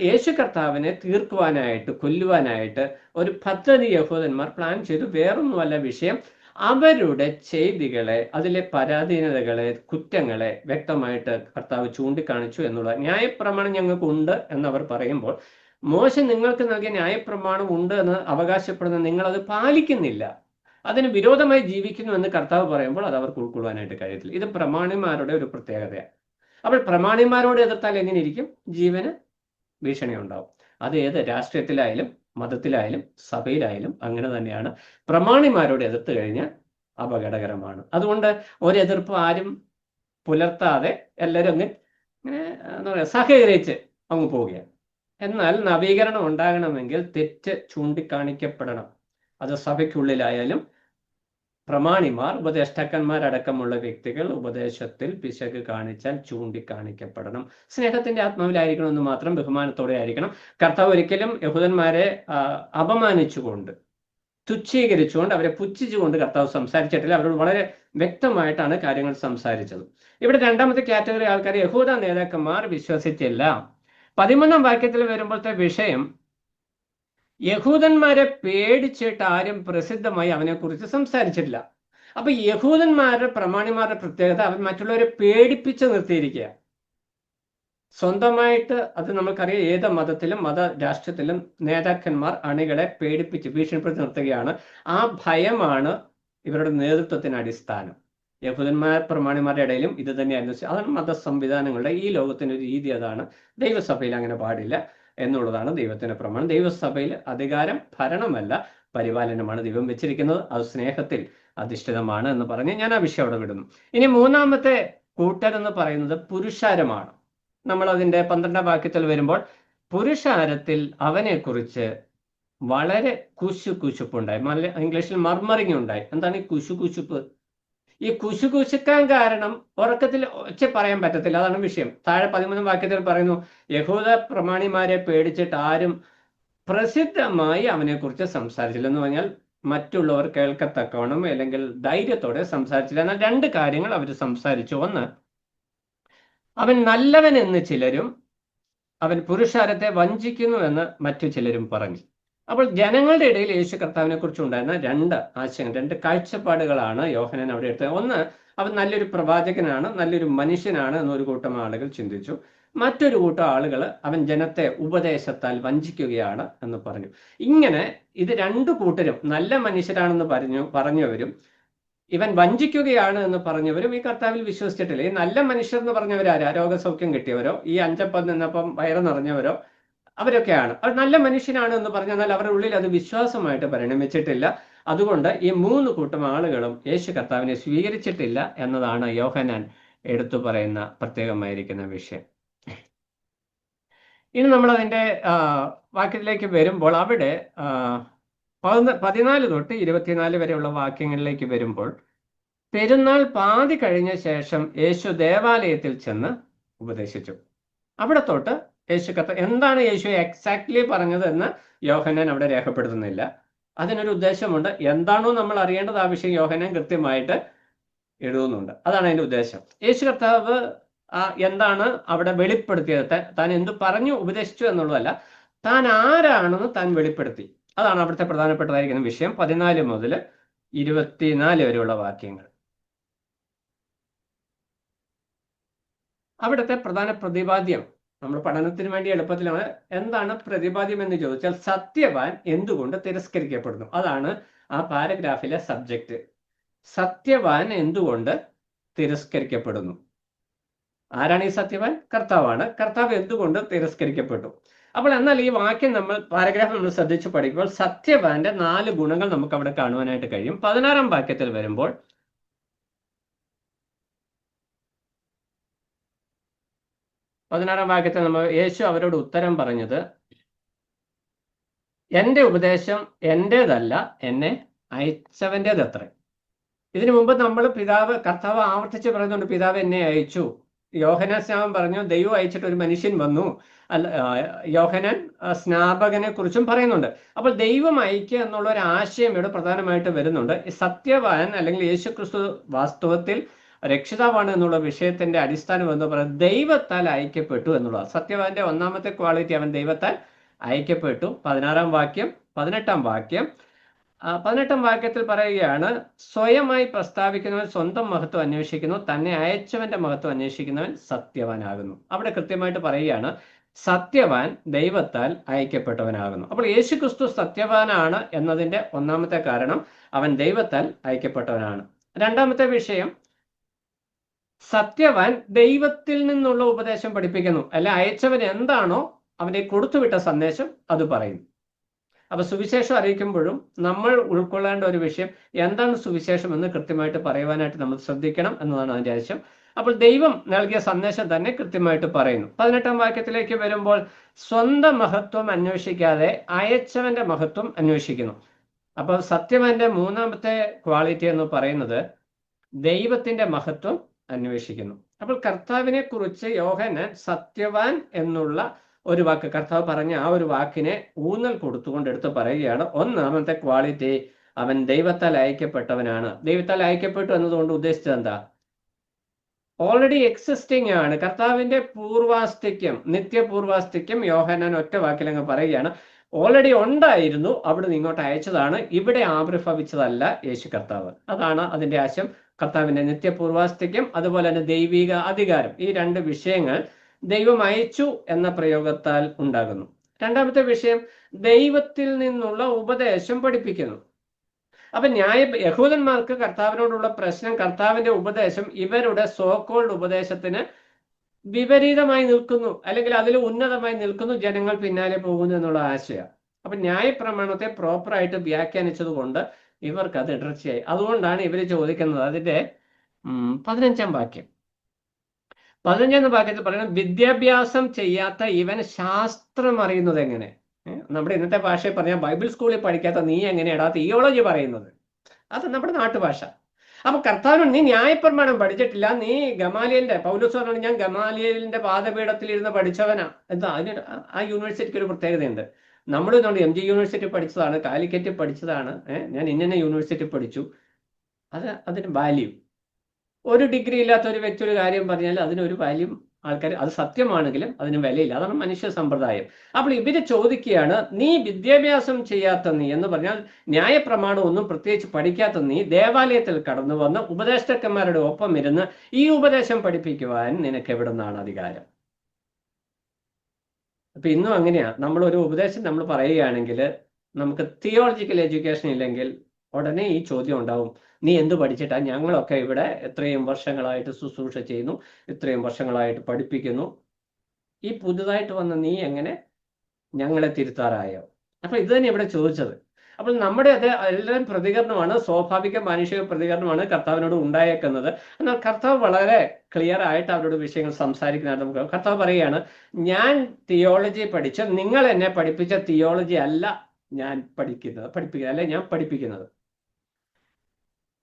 യേശു കർത്താവിനെ തീർക്കുവാനായിട്ട്, കൊല്ലുവാനായിട്ട് ഒരു പദ്ധതി യഹൂദന്മാർ പ്ലാൻ ചെയ്തു. വേറൊന്നുമല്ല വിഷയം, അവരുടെ ചെയ്തികളെ, അതിലെ പരാധീനതകളെ, കുറ്റങ്ങളെ വ്യക്തമായിട്ട് കർത്താവ് ചൂണ്ടിക്കാണിച്ചു എന്നുള്ള. ന്യായപ്രമാണം ഞങ്ങൾക്കുണ്ട് എന്നവർ പറയുമ്പോൾ, മോശ നിങ്ങൾക്ക് നൽകിയ ന്യായപ്രമാണം ഉണ്ട് എന്ന് അവകാശപ്പെടുന്ന നിങ്ങളത് പാലിക്കുന്നില്ല, അതിന് വിരോധമായി ജീവിക്കുന്നു എന്ന് കർത്താവ് പറയുമ്പോൾ അത് അവർക്ക് ഉൾക്കൊള്ളുവാനായിട്ട് കഴിയത്തില്ല. ഇത് പ്രമാണിമാരുടെ ഒരു പ്രത്യേകതയാണ്. അപ്പോൾ പ്രമാണിമാരോട് എതിർത്താൽ എങ്ങനെ ഇരിക്കും? ജീവന് ഭീഷണി ഉണ്ടാവും. അത് ഏത് രാഷ്ട്രീയത്തിലായാലും മതത്തിലായാലും സഭയിലായാലും അങ്ങനെ തന്നെയാണ്. പ്രമാണിമാരോട് എതിർത്ത് കഴിഞ്ഞാൽ അപകടകരമാണ്. അതുകൊണ്ട് ഒരെതിർപ്പ് ആരും പുലർത്താതെ എല്ലാവരും അങ്ങ് എന്താ പറയുക, സഹകരിച്ച് അങ്ങ് പോവുകയാണ്. എന്നാൽ നവീകരണം ഉണ്ടാകണമെങ്കിൽ തെറ്റ് ചൂണ്ടിക്കാണിക്കപ്പെടണം. അത് സഭയ്ക്കുള്ളിലായാലും പ്രമാണിമാർ, ഉപദേഷ്ടാക്കന്മാരടക്കമുള്ള വ്യക്തികൾ ഉപദേശത്തിൽ പിശക് കാണിച്ചാൽ ചൂണ്ടിക്കാണിക്കപ്പെടണം. സ്നേഹത്തിന്റെ ആത്മാവിലായിരിക്കണം എന്ന് മാത്രം, ബഹുമാനത്തോടെ ആയിരിക്കണം. കർത്താവ് ഒരിക്കലും യഹൂദന്മാരെ അപമാനിച്ചുകൊണ്ട്, തുച്ഛീകരിച്ചുകൊണ്ട്, അവരെ പുച്ഛിച്ചുകൊണ്ട് കർത്താവ് സംസാരിച്ചിട്ടില്ല. അവരോട് വളരെ വ്യക്തമായിട്ടാണ് കാര്യങ്ങൾ സംസാരിച്ചത്. ഇവിടെ രണ്ടാമത്തെ കാറ്റഗറി ആൾക്കാർ, യഹൂദ നേതാക്കന്മാർ വിശ്വസിച്ചില്ല. 13-ാം വാക്യത്തിൽ വരുമ്പോഴത്തെ വിഷയം, യഹൂദന്മാരെ പേടിച്ചിട്ട് ആരും പ്രസിദ്ധമായി അവനെക്കുറിച്ച് സംസാരിച്ചിട്ടില്ല. അപ്പൊ യഹൂദന്മാരുടെ പ്രമാണിമാരുടെ പ്രത്യേകത അവൻ മറ്റുള്ളവരെ പേടിപ്പിച്ച് നിർത്തിയിരിക്കുക. സ്വന്തമായിട്ട് അത് നമുക്കറിയാം, ഏത് മതത്തിലും മത രാഷ്ട്രത്തിലും നേതാക്കന്മാർ അണികളെ പേടിപ്പിച്ച് ഭീഷണിപ്പെടുത്തി നിർത്തുകയാണ്. ആ ഭയമാണ് ഇവരുടെ നേതൃത്വത്തിന് അടിസ്ഥാനം. യഹൂദന്മാർ പ്രമാണിമാരുടെ ഇടയിലും ഇത് തന്നെയായിരുന്നു. അതാണ് മത സംവിധാനങ്ങളുടെ ഈ ലോകത്തിന്റെ ഒരു രീതി. അതാണ്. ദൈവസഭയിൽ അങ്ങനെ പാടില്ല എന്നുള്ളതാണ് ദൈവത്തിന്റെ പ്രമാണം. ദൈവസഭയിൽ അധികാരം ഭരണമല്ല, പരിപാലനമാണ് ദൈവം വെച്ചിരിക്കുന്നത്. അത് സ്നേഹത്തിൽ അധിഷ്ഠിതമാണ് എന്ന് പറഞ്ഞ് ഞാൻ ആ വിഷയം അവിടെ വിടുന്നു. ഇനി മൂന്നാമത്തെ കൂട്ടരെന്ന് പറയുന്നത് പുരുഷാരമാണ്. നമ്മൾ അതിന്റെ 12ാം വാക്യത്തിൽ വരുമ്പോൾ പുരുഷാരത്തിൽ അവനെക്കുറിച്ച് വളരെ കുശുകുശുപ്പുണ്ടായി. ഇംഗ്ലീഷിൽ മർമറിങ് ഉണ്ടായി. എന്താണ് ഈ കുശുകുശുപ്പ്? ഈ കുശുകുശുക്കാൻ കാരണം ഉറക്കത്തിൽ ഒച്ച പറയാൻ പറ്റത്തില്ല. അതാണ് വിഷയം. താഴെ 13ാം വാക്യത്തിൽ പറയുന്നു, യഹൂദ പ്രമാണിമാരെ പേടിച്ചിട്ട് ആരും പ്രസിദ്ധമായി അവനെക്കുറിച്ച് സംസാരിച്ചില്ല. എന്ന് പറഞ്ഞാൽ മറ്റുള്ളവർ കേൾക്കത്തക്കവണ്ണം അല്ലെങ്കിൽ ധൈര്യത്തോടെ സംസാരിച്ചില്ല. എന്നാൽ രണ്ട് കാര്യങ്ങൾ അവർ സംസാരിച്ചു. ഒന്ന്, അവൻ നല്ലവൻ എന്ന് ചിലരും അവൻ പുരുഷാരത്തെ വഞ്ചിക്കുന്നു എന്ന് മറ്റു ചിലരും പറഞ്ഞു. അപ്പോൾ ജനങ്ങളുടെ ഇടയിൽ യേശു കർത്താവിനെ കുറിച്ച് ഉണ്ടായിരുന്ന രണ്ട് ആശയങ്ങൾ, രണ്ട് കാഴ്ചപ്പാടുകളാണ് യോഹന്നാൻ അവിടെ എടുത്തത്. ഒന്ന്, അവൻ നല്ലൊരു പ്രവാചകനാണ്, നല്ലൊരു മനുഷ്യനാണ് എന്നൊരു കൂട്ടം ആളുകൾ ചിന്തിച്ചു. മറ്റൊരു കൂട്ടം ആളുകൾ അവൻ ജനത്തെ ഉപദേശത്താൽ വഞ്ചിക്കുകയാണ് എന്ന് പറഞ്ഞു. ഇങ്ങനെ ഇത് രണ്ടു കൂട്ടരും നല്ല മനുഷ്യരാണെന്ന് പറഞ്ഞവരും ഇവൻ വഞ്ചിക്കുകയാണ് എന്ന് പറഞ്ഞവരും ഈ കർത്താവിൽ വിശ്വസിച്ചിട്ടില്ല. ഈ നല്ല മനുഷ്യർ എന്ന് പറഞ്ഞവരാരാ? രോഗസൗഖ്യം കിട്ടിയവരോ ഈ 5 അപ്പം നിന്നപ്പം വയറ് നിറഞ്ഞവരോ അവരൊക്കെയാണ്. അവർ നല്ല മനുഷ്യനാണ് എന്ന് പറഞ്ഞാൽ അവരുടെ ഉള്ളിൽ അത് വിശ്വാസമായിട്ട് പരിണമിച്ചിട്ടില്ല. അതുകൊണ്ട് ഈ 3 കൂട്ടം ആളുകളും യേശു കർത്താവിനെ സ്വീകരിച്ചിട്ടില്ല എന്നതാണ് യോഹന്നാൻ എടുത്തു പറയുന്ന പ്രത്യേകമായിരിക്കുന്ന വിഷയം. ഇനി നമ്മൾ അതിൻ്റെ വാക്യത്തിലേക്ക് വരുമ്പോൾ അവിടെ 14 തൊട്ട് 24 വരെയുള്ള വാക്യങ്ങളിലേക്ക് വരുമ്പോൾ, പെരുന്നാൾ പാതി കഴിഞ്ഞ ശേഷം യേശു ദേവാലയത്തിൽ ചെന്ന് ഉപദേശിച്ചു. അവിടെ തൊട്ട് യേശു എന്താണ് യേശു എക്സാക്ട്ലി പറഞ്ഞത് എന്ന് യോഹന്നാൻ അവിടെ രേഖപ്പെടുത്തുന്നില്ല. അതിനൊരു ഉദ്ദേശമുണ്ട്. എന്താണോ നമ്മൾ അറിയേണ്ടത് ആ വിഷയം യോഹന്നാൻ കൃത്യമായിട്ട് എഴുതുന്നുണ്ട്. അതാണ് അതിൻ്റെ ഉദ്ദേശം. യേശു കർത്താവ് എന്താണ് അവിടെ വെളിപ്പെടുത്തിയത്, താൻ എന്ത് പറഞ്ഞു ഉപദേശിച്ചു എന്നുള്ളതല്ല, താൻ ആരാണെന്ന് താൻ വെളിപ്പെടുത്തി. അതാണ് അവിടുത്തെ പ്രധാനപ്പെട്ടതായിരിക്കുന്ന വിഷയം. 14 മുതൽ 24 വരെയുള്ള വാക്യങ്ങൾ. അവിടുത്തെ പ്രധാന പ്രതിപാദ്യം നമ്മൾ പഠനത്തിന് വേണ്ടി എളുപ്പത്തിലാണ്. എന്താണ് പ്രതിപാദ്യം എന്ന് ചോദിച്ചാൽ, സത്യവാൻ എന്തുകൊണ്ട് തിരസ്കരിക്കപ്പെടുന്നു? അതാണ് ആ പാരഗ്രാഫിലെ സബ്ജക്റ്റ്. സത്യവാൻ എന്തുകൊണ്ട് തിരസ്കരിക്കപ്പെടുന്നു? ആരാണ് ഈ സത്യവാൻ? കർത്താവാണ്. കർത്താവ് എന്തുകൊണ്ട് തിരസ്കരിക്കപ്പെട്ടു? അപ്പോൾ എന്നാൽ ഈ വാക്യം പാരഗ്രാഫ് നമ്മൾ ശ്രദ്ധിച്ച് പഠിക്കുമ്പോൾ സത്യവാന്റെ 4 ഗുണങ്ങൾ നമുക്ക് അവിടെ കാണുവാനായിട്ട് കഴിയും. 16ാം വാക്യത്തിൽ വരുമ്പോൾ, 16ാം വാക്യത്തിൽ യേശു അവരോട് ഉത്തരം പറഞ്ഞത്, എൻ്റെ ഉപദേശം എൻ്റേതല്ല, എന്നെ അയച്ചവൻ്റേതത്രേ. ഇതിനു മുമ്പ് നമ്മൾ കർത്താവ് ആവർത്തിച്ച് പറയുന്നുണ്ട്, പിതാവ് എന്നെ അയച്ചു. യോഹന്നാൻ സ്നാപകൻ പറഞ്ഞു, ദൈവം അയച്ചിട്ട് ഒരു മനുഷ്യൻ വന്നു. യോഹന്നാൻ സ്നാപകനെ കുറിച്ചും പറയുന്നുണ്ട്. അപ്പോൾ ദൈവം അയക്കുക എന്നുള്ള ഒരു ആശയം ഇവിടെ പ്രധാനമായിട്ട് വരുന്നുണ്ട്. സത്യവാൻ അല്ലെങ്കിൽ യേശുക്രിസ്തു വാസ്തവത്തിൽ രക്ഷിതാവാണ് എന്നുള്ള വിഷയത്തിന്റെ അടിസ്ഥാനം എന്ന് പറയുന്നത് ദൈവത്താൽ അയക്കപ്പെട്ടു എന്നുള്ളതാണ്. സത്യവാന്റെ ഒന്നാമത്തെ ക്വാളിറ്റി, അവൻ ദൈവത്താൽ അയക്കപ്പെട്ടു. 16ാം വാക്യം, 18ാം വാക്യം. 18ാം വാക്യത്തിൽ പറയുകയാണ്, സ്വയമായി പ്രസ്താവിക്കുന്നവൻ സ്വന്തം മഹത്വം അന്വേഷിക്കുന്നു, തന്നെ അയച്ചവന്റെ മഹത്വം അന്വേഷിക്കുന്നവൻ സത്യവാനാകുന്നു. അവിടെ കൃത്യമായിട്ട് പറയുകയാണ്, സത്യവാൻ ദൈവത്താൽ അയക്കപ്പെട്ടവനാകുന്നു. അപ്പോൾ യേശുക്രിസ്തു സത്യവാനാണ് എന്നതിന്റെ ഒന്നാമത്തെ കാരണം അവൻ ദൈവത്താൽ അയക്കപ്പെട്ടവനാണ്. രണ്ടാമത്തെ വിഷയം, സത്യവാൻ ദൈവത്തിൽ നിന്നുള്ള ഉപദേശം പഠിപ്പിക്കുന്നു. അല്ല, അയച്ചവൻ എന്താണോ അവനെ കൊടുത്തുവിട്ട സന്ദേശം അത് പറയുന്നു. അപ്പൊ സുവിശേഷം അറിയിക്കുമ്പോഴും നമ്മൾ ഉൾക്കൊള്ളേണ്ട ഒരു വിഷയം, എന്താണ് സുവിശേഷം എന്ന് കൃത്യമായിട്ട് പറയുവാനായിട്ട് നമ്മൾ ശ്രദ്ധിക്കണം എന്നതാണ് അതിന്റെ ആവശ്യം. അപ്പോൾ ദൈവം നൽകിയ സന്ദേശം തന്നെ കൃത്യമായിട്ട് പറയുന്നു. 18ാം വാക്യത്തിലേക്ക് വരുമ്പോൾ, സ്വന്തം മഹത്വം അന്വേഷിക്കാതെ അയച്ചവന്റെ മഹത്വം അന്വേഷിക്കുന്നു. അപ്പോൾ സത്യവാന്റെ മൂന്നാമത്തെ ക്വാളിറ്റി എന്ന് പറയുന്നത് ദൈവത്തിന്റെ മഹത്വം അന്വേഷിക്കുന്നു. അപ്പോൾ കർത്താവിനെ കുറിച്ച് യോഹന്നാൻ സത്യവാൻ എന്നുള്ള ഒരു വാക്ക്, കർത്താവ് പറഞ്ഞ ആ ഒരു വാക്കിനെ ഊന്നൽ കൊടുത്തുകൊണ്ട് എടുത്ത് പറയുകയാണ്. ഒന്നാമത്തെ ക്വാളിറ്റി, അവൻ ദൈവത്താൽ അയക്കപ്പെട്ടവനാണ്. ദൈവത്താൽ അയക്കപ്പെട്ടു എന്നതുകൊണ്ട് ഉദ്ദേശിച്ചത് എന്താ? ഓൾറെഡി എക്സിസ്റ്റിംഗ് ആണ്. കർത്താവിന്റെ പൂർവാസ്തിക്യം, നിത്യപൂർവാസ്തിക്യം യോഹന്നാൻ ഒറ്റ വാക്കിലങ്ങ് പറയുകയാണ്. ഓൾറെഡി ഉണ്ടായിരുന്നു, അവിടുന്ന് ഇങ്ങോട്ട് അയച്ചതാണ്, ഇവിടെ ആവിർഭവിച്ചതല്ല യേശു കർത്താവ്. അതാണ് അതിന്റെ ആശയം. കർത്താവിന്റെ നിത്യപൂർവാസ്ഥിത്യം, അതുപോലെ തന്നെ ദൈവിക അധികാരം, ഈ രണ്ട് വിഷയങ്ങൾ ദൈവം അയച്ചു എന്ന പ്രയോഗത്താൽ ഉണ്ടാകുന്നു. രണ്ടാമത്തെ വിഷയം, ദൈവത്തിൽ നിന്നുള്ള ഉപദേശം പഠിപ്പിക്കുന്നു. അപ്പൊ യഹൂദന്മാർക്ക് കർത്താവിനോടുള്ള പ്രശ്നം, കർത്താവിന്റെ ഉപദേശം ഇവരുടെ സോക്കോൾഡ് ഉപദേശത്തിന് വിപരീതമായി നിൽക്കുന്നു, അല്ലെങ്കിൽ അതിൽ ഉന്നതമായി നിൽക്കുന്നു, ജനങ്ങൾ പിന്നാലെ പോകുന്നു എന്നുള്ള ആശയം. അപ്പൊ ന്യായപ്രമാണത്തെ പ്രോപ്പറായിട്ട് വ്യാഖ്യാനിച്ചത് കൊണ്ട് ഇവർക്ക് അത് ഇടർച്ചയായി. അതുകൊണ്ടാണ് ഇവർ ചോദിക്കുന്നത്. അതിന്റെ 15-ാം വാക്യം, 15-ാം വാക്യത്തിൽ പറയുന്നത്, വിദ്യാഭ്യാസം ചെയ്യാത്ത ഇവൻ ശാസ്ത്രം അറിയുന്നത് എങ്ങനെ? നമ്മുടെ ഇന്നത്തെ ഭാഷയിൽ പറഞ്ഞാൽ ബൈബിൾ സ്കൂളിൽ പഠിക്കാത്ത നീ എങ്ങനെയാടാ തിയോളജി പറയുന്നത്? അത് നമ്മുടെ നാട്ടുഭാഷ. അപ്പൊ കർത്താവിനോട്, നീ ന്യായപ്രമാണം പഠിച്ചിട്ടില്ല, നീ പൗലോസ് പറഞ്ഞു, ഞാൻ ഗമാലിയലിന്റെ പാദപീഠത്തിൽ ഇരുന്ന് പഠിച്ചവനാ. എന്താ അതിന് ആ യൂണിവേഴ്സിറ്റിക്ക് ഒരു പ്രത്യേകതയുണ്ട്. നമ്മൾ ഇതുകൊണ്ട് MG യൂണിവേഴ്സിറ്റി പഠിച്ചതാണ്, കാലിക്കറ്റ് പഠിച്ചതാണ്, ഞാൻ ഇന്ന യൂണിവേഴ്സിറ്റി പഠിച്ചു. അതിന് വാല്യൂ. ഒരു ഡിഗ്രി ഇല്ലാത്ത ഒരു വ്യക്തി ഒരു കാര്യം പറഞ്ഞാൽ അതിനൊരു വാല്യൂ ആൾക്കാർ, അത് സത്യമാണെങ്കിലും അതിന് വിലയില്ല. അതാണ് മനുഷ്യ സമ്പ്രദായം. അപ്പോൾ ഇവര് ചോദിക്കുകയാണ്, നീ വിദ്യാഭ്യാസം ചെയ്യാത്ത നീ എന്ന് പറഞ്ഞാൽ ന്യായപ്രമാണം ഒന്നും പ്രത്യേകിച്ച് പഠിക്കാത്ത നീ ദേവാലയത്തിൽ കടന്നു വന്ന് ഉപദേഷ്ടാക്കന്മാരുടെ ഒപ്പം ഇരുന്ന് ഈ ഉപദേശം പഠിപ്പിക്കുവാൻ നിനക്ക് എവിടെ നിന്നാണ് അധികാരം? അപ്പൊ ഇന്നും അങ്ങനെയാ. നമ്മളൊരു ഉപദേശം നമ്മൾ പറയുകയാണെങ്കിൽ, നമുക്ക് തിയോളജിക്കൽ എഡ്യൂക്കേഷൻ ഇല്ലെങ്കിൽ ഉടനെ ഈ ചോദ്യം ഉണ്ടാവും, നീ എന്ത് പഠിച്ചിട്ടാ? ഞങ്ങളൊക്കെ ഇവിടെ ഇത്രയും വർഷങ്ങളായിട്ട് ശുശ്രൂഷ ചെയ്യുന്നു, ഇത്രയും വർഷങ്ങളായിട്ട് പഠിപ്പിക്കുന്നു, ഈ പുതുതായിട്ട് വന്ന നീ എങ്ങനെ ഞങ്ങളെ തിരുത്താറായോ? അപ്പൊ ഇത് തന്നെ ഇവിടെ ചോദിച്ചത്. അപ്പോൾ നമ്മുടെ എല്ലാം പ്രതികരണമാണ്, സ്വാഭാവിക മാനുഷിക പ്രതികരണമാണ് കർത്താവിനോട് ഉണ്ടായേക്കുന്നത്. എന്നാൽ കർത്താവ് വളരെ ക്ലിയർ ആയിട്ട് അവരോട് വിഷയങ്ങൾ സംസാരിക്കുന്നതായിട്ട് നമുക്ക് കർത്താവ് പറയുകയാണ്, ഞാൻ തിയോളജി പഠിച്ച, നിങ്ങൾ എന്നെ പഠിപ്പിച്ച തിയോളജി അല്ല ഞാൻ ഞാൻ പഠിപ്പിക്കുന്നത്.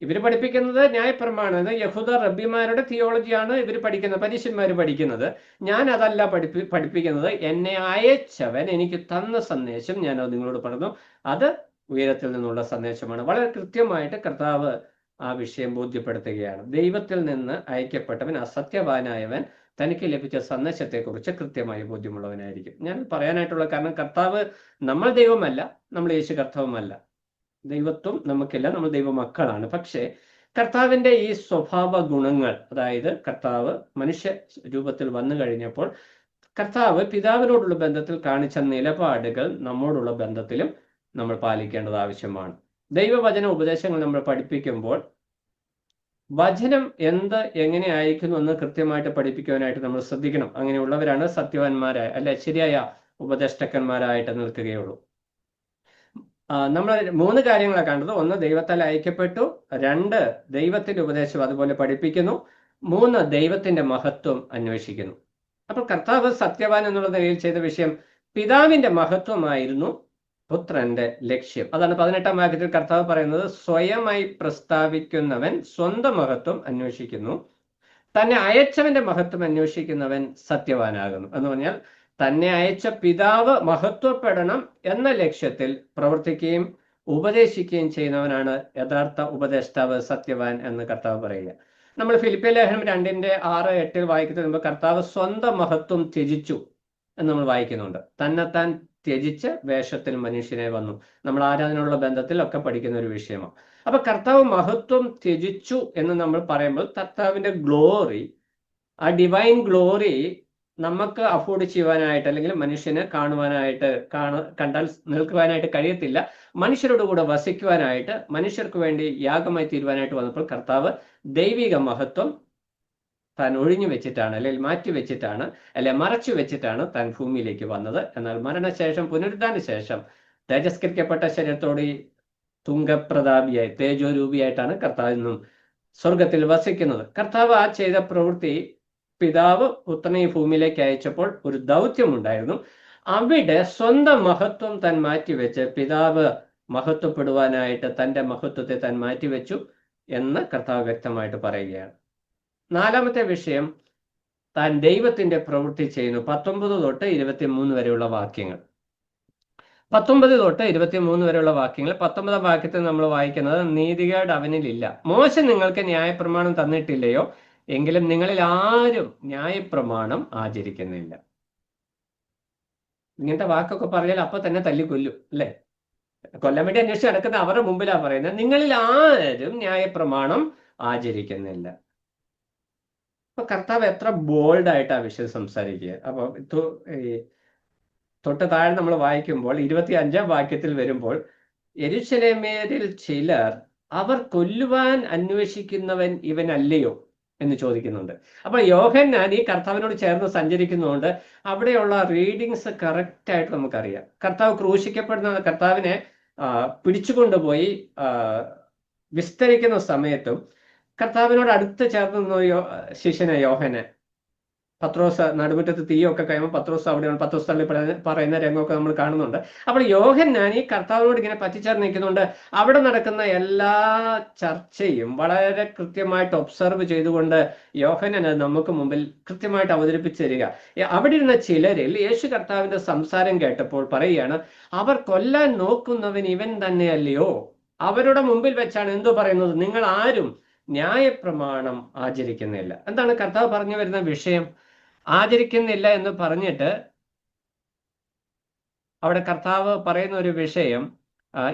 ഇവർ പഠിപ്പിക്കുന്നത് ന്യായപ്രമാണം, യഹൂദ റബ്ബിമാരുടെ തിയോളജിയാണ് ഇവർ പഠിക്കുന്നത്, പരീശന്മാർ പഠിക്കുന്നത്. ഞാൻ അതല്ല പഠിപ്പിക്കുന്നത്. എന്നെ അയച്ചവൻ എനിക്ക് തന്ന സന്ദേശം ഞാൻ അത് നിങ്ങളോട് പറഞ്ഞു, അത് ഉയരത്തിൽ നിന്നുള്ള സന്ദേശമാണ്. വളരെ കൃത്യമായിട്ട് കർത്താവ് ആ വിഷയം ബോധ്യപ്പെടുത്തുകയാണ്. ദൈവത്തിൽ നിന്ന് അയക്കപ്പെട്ടവൻ, അസത്യവാനായവൻ തനിക്ക് ലഭിച്ച സന്ദേശത്തെക്കുറിച്ച് കൃത്യമായി ബോധ്യമുള്ളവനായിരിക്കും. ഞാൻ പറയാനായിട്ടുള്ള കാരണം, കർത്താവ്, നമ്മൾ ദൈവമല്ല, നമ്മൾ യേശു കർത്താവുമല്ല. ദൈവത്വം നമുക്കില്ല, നമ്മൾ ദൈവമക്കളാണ്. പക്ഷേ കർത്താവിന്റെ ഈ സ്വഭാവ ഗുണങ്ങൾ, അതായത് കർത്താവ് മനുഷ്യ രൂപത്തിൽ വന്നു കഴിഞ്ഞപ്പോൾ കർത്താവ് പിതാവിനോടുള്ള ബന്ധത്തിൽ കാണിച്ച നിലപാടുകൾ നമ്മോടുള്ള ബന്ധത്തിലും നമ്മൾ പാലിക്കേണ്ടത് ആവശ്യമാണ്. ദൈവവചന ഉപദേശങ്ങൾ നമ്മൾ പഠിപ്പിക്കുമ്പോൾ വചനം എങ്ങനെ അയക്കുന്നു എന്ന് കൃത്യമായിട്ട് പഠിപ്പിക്കുവാനായിട്ട് നമ്മൾ ശ്രദ്ധിക്കണം. അങ്ങനെയുള്ളവരാണ് സത്യവാന്മാരായ, അല്ലെ, ശരിയായ ഉപദേഷ്ടാക്കന്മാരായിട്ട് നിൽക്കുകയുള്ളൂ. നമ്മൾ 3 കാര്യങ്ങളാണ് കണ്ടത്. 1, ദൈവത്താൽ അയക്കപ്പെട്ടു. 2, ദൈവത്തിന്റെ ഉപദേശം അതുപോലെ പഠിപ്പിക്കുന്നു. 3, ദൈവത്തിന്റെ മഹത്വം അന്വേഷിക്കുന്നു. അപ്പോൾ കർത്താവ് സത്യവാൻ എന്നുള്ള നിലയിൽ ചെയ്ത വിഷയം, പിതാവിന്റെ മഹത്വമായിരുന്നു പുത്രന്റെ ലക്ഷ്യം. അതാണ് 18-ാം വാക്യത്തിൽ കർത്താവ് പറയുന്നത്, സ്വയമായി പ്രസ്താവിക്കുന്നവൻ സ്വന്തം മഹത്വം അന്വേഷിക്കുന്നു, തന്നെ അയച്ചവന്റെ മഹത്വം അന്വേഷിക്കുന്നവൻ സത്യവാനാകുന്നു. എന്ന് പറഞ്ഞാൽ തന്നെ അയച്ച പിതാവ് മഹത്വപ്പെടണം എന്ന ലക്ഷ്യത്തിൽ പ്രവർത്തിക്കുകയും ഉപദേശിക്കുകയും ചെയ്യുന്നവനാണ് യഥാർത്ഥ ഉപദേഷ്ടാവ്, സത്യവാൻ എന്ന് കർത്താവ് പറയുക. നമ്മൾ ഫിലിപ്പിയ ലേഖനം 2:6-8 വായിക്കുന്നത് കർത്താവ് സ്വന്തം മഹത്വം ത്യജിച്ചു എന്ന് നമ്മൾ വായിക്കുന്നുണ്ട്. തന്നെത്താൻ ത്യജിച്ച് വേഷത്തിൽ മനുഷ്യനെ വന്നു. നമ്മൾ ആരാധനയുള്ള ബന്ധത്തിൽ ഒക്കെ പഠിക്കുന്ന ഒരു വിഷയമാണ്. അപ്പൊ കർത്താവ് മഹത്വം ത്യജിച്ചു എന്ന് നമ്മൾ പറയുമ്പോൾ കർത്താവിന്റെ ഗ്ലോറി, ആ ഡിവൈൻ ഗ്ലോറി നമുക്ക് അഫോർഡ് ചെയ്യുവാനായിട്ട്, അല്ലെങ്കിൽ മനുഷ്യന് കാണുവാനായിട്ട്, കണ്ടാൽ നിൽക്കുവാനായിട്ട് കഴിയത്തില്ല. മനുഷ്യരോട് കൂടെ വസിക്കുവാനായിട്ട്, മനുഷ്യർക്ക് വേണ്ടി യാഗമായി തീരുവാനായിട്ട് വന്നപ്പോൾ കർത്താവ് ദൈവിക മഹത്വം താൻ ഒഴിഞ്ഞു വെച്ചിട്ടാണ്, അല്ലെങ്കിൽ മാറ്റി വെച്ചിട്ടാണ്, അല്ലെ മറച്ചു വെച്ചിട്ടാണ് താൻ ഭൂമിയിലേക്ക് വന്നത്. എന്നാൽ മരണശേഷം, പുനരുദ്ധാന ശേഷം തേജസ്കരിക്കപ്പെട്ട ശരീരത്തോടെ തുംഗപ്രതാപിയായി, തേജോരൂപിയായിട്ടാണ് കർത്താവ് ഇന്നും സ്വർഗത്തിൽ വസിക്കുന്നത്. കർത്താവ് ആ ചെയ്ത പ്രവൃത്തി, പിതാവ് പുത്രനെ ഈ ഭൂമിയിലേക്ക് അയച്ചപ്പോൾ ഒരു ദൗത്യമുണ്ടായിരുന്നു. അവിടെ സ്വന്തം മഹത്വം താൻ മാറ്റിവെച്ച് പിതാവ് മഹത്വപ്പെടുവാനായിട്ട് തൻ്റെ മഹത്വത്തെ താൻ മാറ്റിവെച്ചു എന്ന് കർത്താവ് വ്യക്തമായിട്ട് പറയുകയാണ്. 4-മത്തെ വിഷയം, താൻ ദൈവത്തിന്റെ പ്രവൃത്തി ചെയ്യുന്നു. 19 തൊട്ട് 23 വരെയുള്ള വാക്യങ്ങൾ. 19 തൊട്ട് 23 വരെയുള്ള വാക്യങ്ങൾ. 19-ാം വാക്യത്തിൽ നമ്മൾ വായിക്കുന്നത്, നീതികേട് അവനിലില്ല. മോശ നിങ്ങൾക്ക് ന്യായപ്രമാണം തന്നിട്ടില്ലയോ? എങ്കിലും നിങ്ങളിൽ ആരും ന്യായപ്രമാണം ആചരിക്കുന്നില്ല. ഇങ്ങനത്തെ വാക്കൊക്കെ പറഞ്ഞാൽ അപ്പൊ തന്നെ തല്ലിക്കൊല്ലും അല്ലേ? കൊല്ലാൻ വേണ്ടി അന്വേഷിച്ച് നടക്കുന്ന അവരുടെ മുമ്പിലാ പറയുന്നത്, നിങ്ങളിൽ ആരും ന്യായപ്രമാണം ആചരിക്കുന്നില്ല. അപ്പൊ കർത്താവ് എത്ര ബോൾഡ് ആയിട്ട് ആ വിഷയം സംസാരിക്കുക. അപ്പൊ ഈ തൊട്ട് താഴെ നമ്മൾ വായിക്കുമ്പോൾ 25-ാം വാക്യത്തിൽ വരുമ്പോൾ, യെരൂശലേമ്യരിൽ ചിലർ അവർ കൊല്ലുവാൻ അന്വേഷിക്കുന്നവൻ ഇവനല്ലയോ എന്ന് ചോദിക്കുന്നുണ്ട്. അപ്പൊ യോഹന്നാൻ ഈ കർത്താവിനോട് ചേർന്ന് സഞ്ചരിക്കുന്നതുകൊണ്ട് അവിടെയുള്ള റീഡിങ്സ് കറക്റ്റ് ആയിട്ട് നമുക്കറിയാം. കർത്താവ് ക്രൂശിക്കപ്പെടുന്ന കർത്താവിനെ പിടിച്ചുകൊണ്ടുപോയി വിസ്തരിക്കുന്ന സമയത്തും കർത്താവിനോട് അടുത്ത് ചേർന്ന് നിന്ന ശിഷ്യനെ യോഹന്നാൻ, പത്രോസ് നടുമുറ്റത്ത് തീയൊക്കെ കഴിയുമ്പോൾ പത്രോസ് അവിടെയാണ്, പത്രോസ് തള്ളി പറയുന്ന രംഗമൊക്കെ നമ്മൾ കാണുന്നുണ്ട്. അപ്പോൾ യോഹന്നാൻ ഈ കർത്താവിനോട് ഇങ്ങനെ പറ്റിച്ചേർന്ന് നിൽക്കുന്നുണ്ട്. അവിടെ നടക്കുന്ന എല്ലാ ചർച്ചയും വളരെ കൃത്യമായിട്ട് ഒബ്സർവ് ചെയ്തുകൊണ്ട് യോഹന്നാൻ അത് നമുക്ക് മുമ്പിൽ കൃത്യമായിട്ട് അവതരിപ്പിച്ചു തരിക. അവിടെ ഇരുന്ന ചിലരിൽ യേശു കർത്താവിന്റെ സംസാരം കേട്ടപ്പോൾ പറയുകയാണ്, അവർ കൊല്ലാൻ നോക്കുന്നവൻ ഇവൻ തന്നെയല്ലയോ. അവരുടെ മുമ്പിൽ വെച്ചാണ് എന്തോ പറയുന്നത്, നിങ്ങൾ ആരും ന്യായപ്രമാണം ആചരിക്കുന്നില്ല. എന്താണ് കർത്താവ് പറഞ്ഞു വരുന്ന വിഷയം? ആചരിക്കുന്നില്ല എന്ന് പറഞ്ഞിട്ട് അവിടെ കർത്താവ് പറയുന്ന ഒരു വിഷയം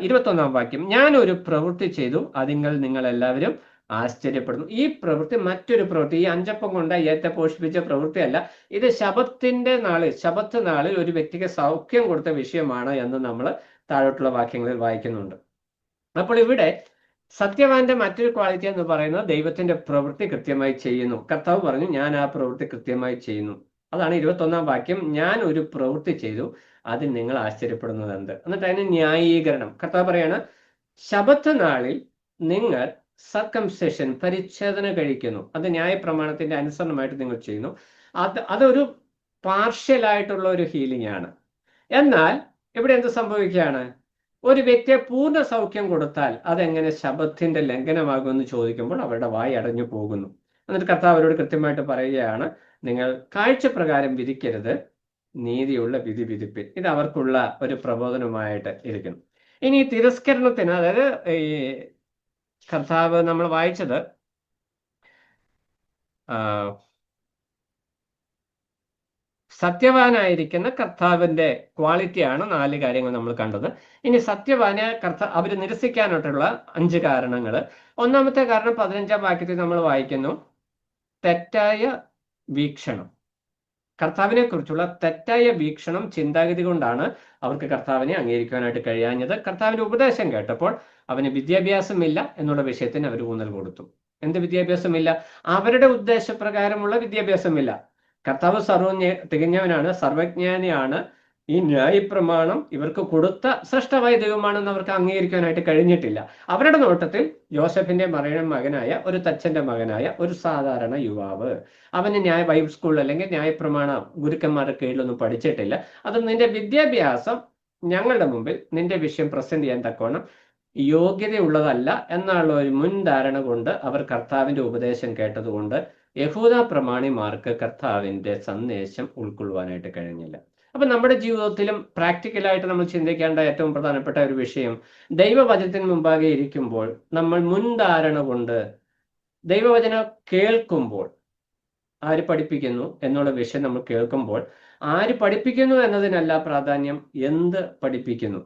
21-ാം വാക്യം, ഞാൻ ഒരു പ്രവൃത്തി ചെയ്തു, അതിങ്ങൾ നിങ്ങൾ എല്ലാവരും ആശ്ചര്യപ്പെടുന്നു. ഈ പ്രവൃത്തി മറ്റൊരു പ്രവൃത്തി, ഈ അഞ്ചപ്പം കൊണ്ട് ഏറ്റ പോഷിപ്പിച്ച പ്രവൃത്തിയല്ല, ഇത് ശബത്ത് നാളിൽ ഒരു വ്യക്തിക്ക് സൗഖ്യം കൊടുത്ത വിഷയമാണ് എന്ന് നമ്മൾ താഴോട്ടുള്ള വാക്യങ്ങളിൽ വായിക്കുന്നുണ്ട്. അപ്പോൾ ഇവിടെ സത്യവാന്റെ മറ്റൊരു ക്വാളിറ്റി എന്ന് പറയുന്നത് ദൈവത്തിന്റെ പ്രവൃത്തി കൃത്യമായി ചെയ്യുന്നു. കർത്താവ് പറഞ്ഞു, ഞാൻ ആ പ്രവൃത്തി കൃത്യമായി ചെയ്യുന്നു. അതാണ് 21-ാം വാക്യം, ഞാൻ ഒരു പ്രവൃത്തി ചെയ്തു, അതിൽ നിങ്ങൾ ആശ്ചര്യപ്പെടുന്നത് എന്ത്? എന്നിട്ട് അതിന് ന്യായീകരണം കർത്താവ് പറയാണ്, ശബത്ത് നാളിൽ നിങ്ങൾ സർക്കംസെഷൻ, പരിച്ഛേദന കഴിക്കുന്നു, അത് ന്യായപ്രമാണത്തിന്റെ അനുസരണമായിട്ട് നിങ്ങൾ ചെയ്യുന്നു. അതൊരു പാർഷ്യലായിട്ടുള്ള ഒരു ഹീലിംഗ് ആണ്. എന്നാൽ ഇവിടെ എന്ത് സംഭവിക്കുകയാണ്? ഒരു വ്യക്തിയെ പൂർണ്ണ സൗഖ്യം കൊടുത്താൽ അതെങ്ങനെ ശബത്തിന്റെ ലംഘനമാകുമെന്ന് ചോദിക്കുമ്പോൾ അവരുടെ വായി അടഞ്ഞു പോകുന്നു. എന്നിട്ട് കർത്താവ് അവരോട് കൃത്യമായിട്ട് പറയുകയാണ്, നിങ്ങൾ കാഴ്ചപ്രകാരം വിധിക്കരുത്, നീതിയുള്ള വിധി വിധിപ്പിൻ. ഇത് അവർക്കുള്ള ഒരു പ്രബോധനമായിട്ട് ഇരിക്കുന്നു. ഇനി തിരസ്കരണത്തിന്, അതായത് ഈ കർത്താവ് നമ്മൾ വായിച്ചത് സത്യവാനായിരിക്കുന്ന കർത്താവിന്റെ ക്വാളിറ്റിയാണ് 4 കാര്യങ്ങൾ നമ്മൾ കണ്ടത്. ഇനി സത്യവാനെ അവർ നിരസിക്കാനായിട്ടുള്ള 5 കാരണങ്ങൾ. ഒന്നാമത്തെ കാരണം 15-ാം വാക്യത്തിൽ നമ്മൾ വായിക്കുന്നു, തെറ്റായ വീക്ഷണം. കർത്താവിനെ കുറിച്ചുള്ള തെറ്റായ വീക്ഷണം, ചിന്താഗതി കൊണ്ടാണ് അവർക്ക് കർത്താവിനെ അംഗീകരിക്കാനായിട്ട് കഴിയാഞ്ഞത്. കർത്താവിന്റെ ഉപദേശം കേട്ടപ്പോൾ അവന് വിദ്യാഭ്യാസമില്ല എന്നുള്ള വിഷയത്തിന് അവർ ഊന്നൽ കൊടുത്തു. എന്ത് വിദ്യാഭ്യാസമില്ല? അവരുടെ ഉദ്ദേശപ്രകാരമുള്ള വിദ്യാഭ്യാസമില്ല. കർത്താവ് തികഞ്ഞവനാണ്, സർവജ്ഞാനിയാണ്. ഈ ന്യായപ്രമാണം ഇവർക്ക് കൊടുത്ത ശ്രേഷ്ഠമായ ദൈവമാണെന്ന് അവർക്ക് അംഗീകരിക്കാനായിട്ട് കഴിഞ്ഞിട്ടില്ല. അവരുടെ നോട്ടത്തിൽ ജോസഫിന്റെ മകനായ ഒരു തച്ചന്റെ മകനായ ഒരു സാധാരണ യുവാവ്, അവന് ബൈബിൾ സ്കൂളിൽ അല്ലെങ്കിൽ ന്യായപ്രമാണ ഗുരുക്കന്മാരുടെ കീഴിലൊന്നും പഠിച്ചിട്ടില്ല, അത് നിന്റെ വിദ്യാഭ്യാസം ഞങ്ങളുടെ മുമ്പിൽ നിന്റെ വിഷയം പ്രസന്റ് ചെയ്യാൻ തക്കവണ്ണം യോഗ്യതയുള്ളതല്ല എന്നുള്ള ഒരു മുൻധാരണ കൊണ്ട് അവർ കർത്താവിന്റെ ഉപദേശം കേട്ടതുകൊണ്ട് യഹൂദ പ്രമാണിമാർക്ക് കർത്താവിന്റെ സന്ദേശം ഉൾക്കൊള്ളുവാനായിട്ട് കഴിഞ്ഞില്ല. അപ്പൊ നമ്മുടെ ജീവിതത്തിലും പ്രാക്ടിക്കലായിട്ട് നമ്മൾ ചിന്തിക്കേണ്ട ഏറ്റവും പ്രധാനപ്പെട്ട ഒരു വിഷയം, ദൈവവചനത്തിന് മുമ്പാകെ ഇരിക്കുമ്പോൾ നമ്മൾ മുൻധാരണ കൊണ്ട് ദൈവവചനം കേൾക്കുമ്പോൾ, ആര് പഠിപ്പിക്കുന്നു എന്നുള്ള വിഷയം നമ്മൾ കേൾക്കുമ്പോൾ, ആര് പഠിപ്പിക്കുന്നു എന്നതിനല്ല പ്രാധാന്യം, എന്ത് പഠിപ്പിക്കുന്നു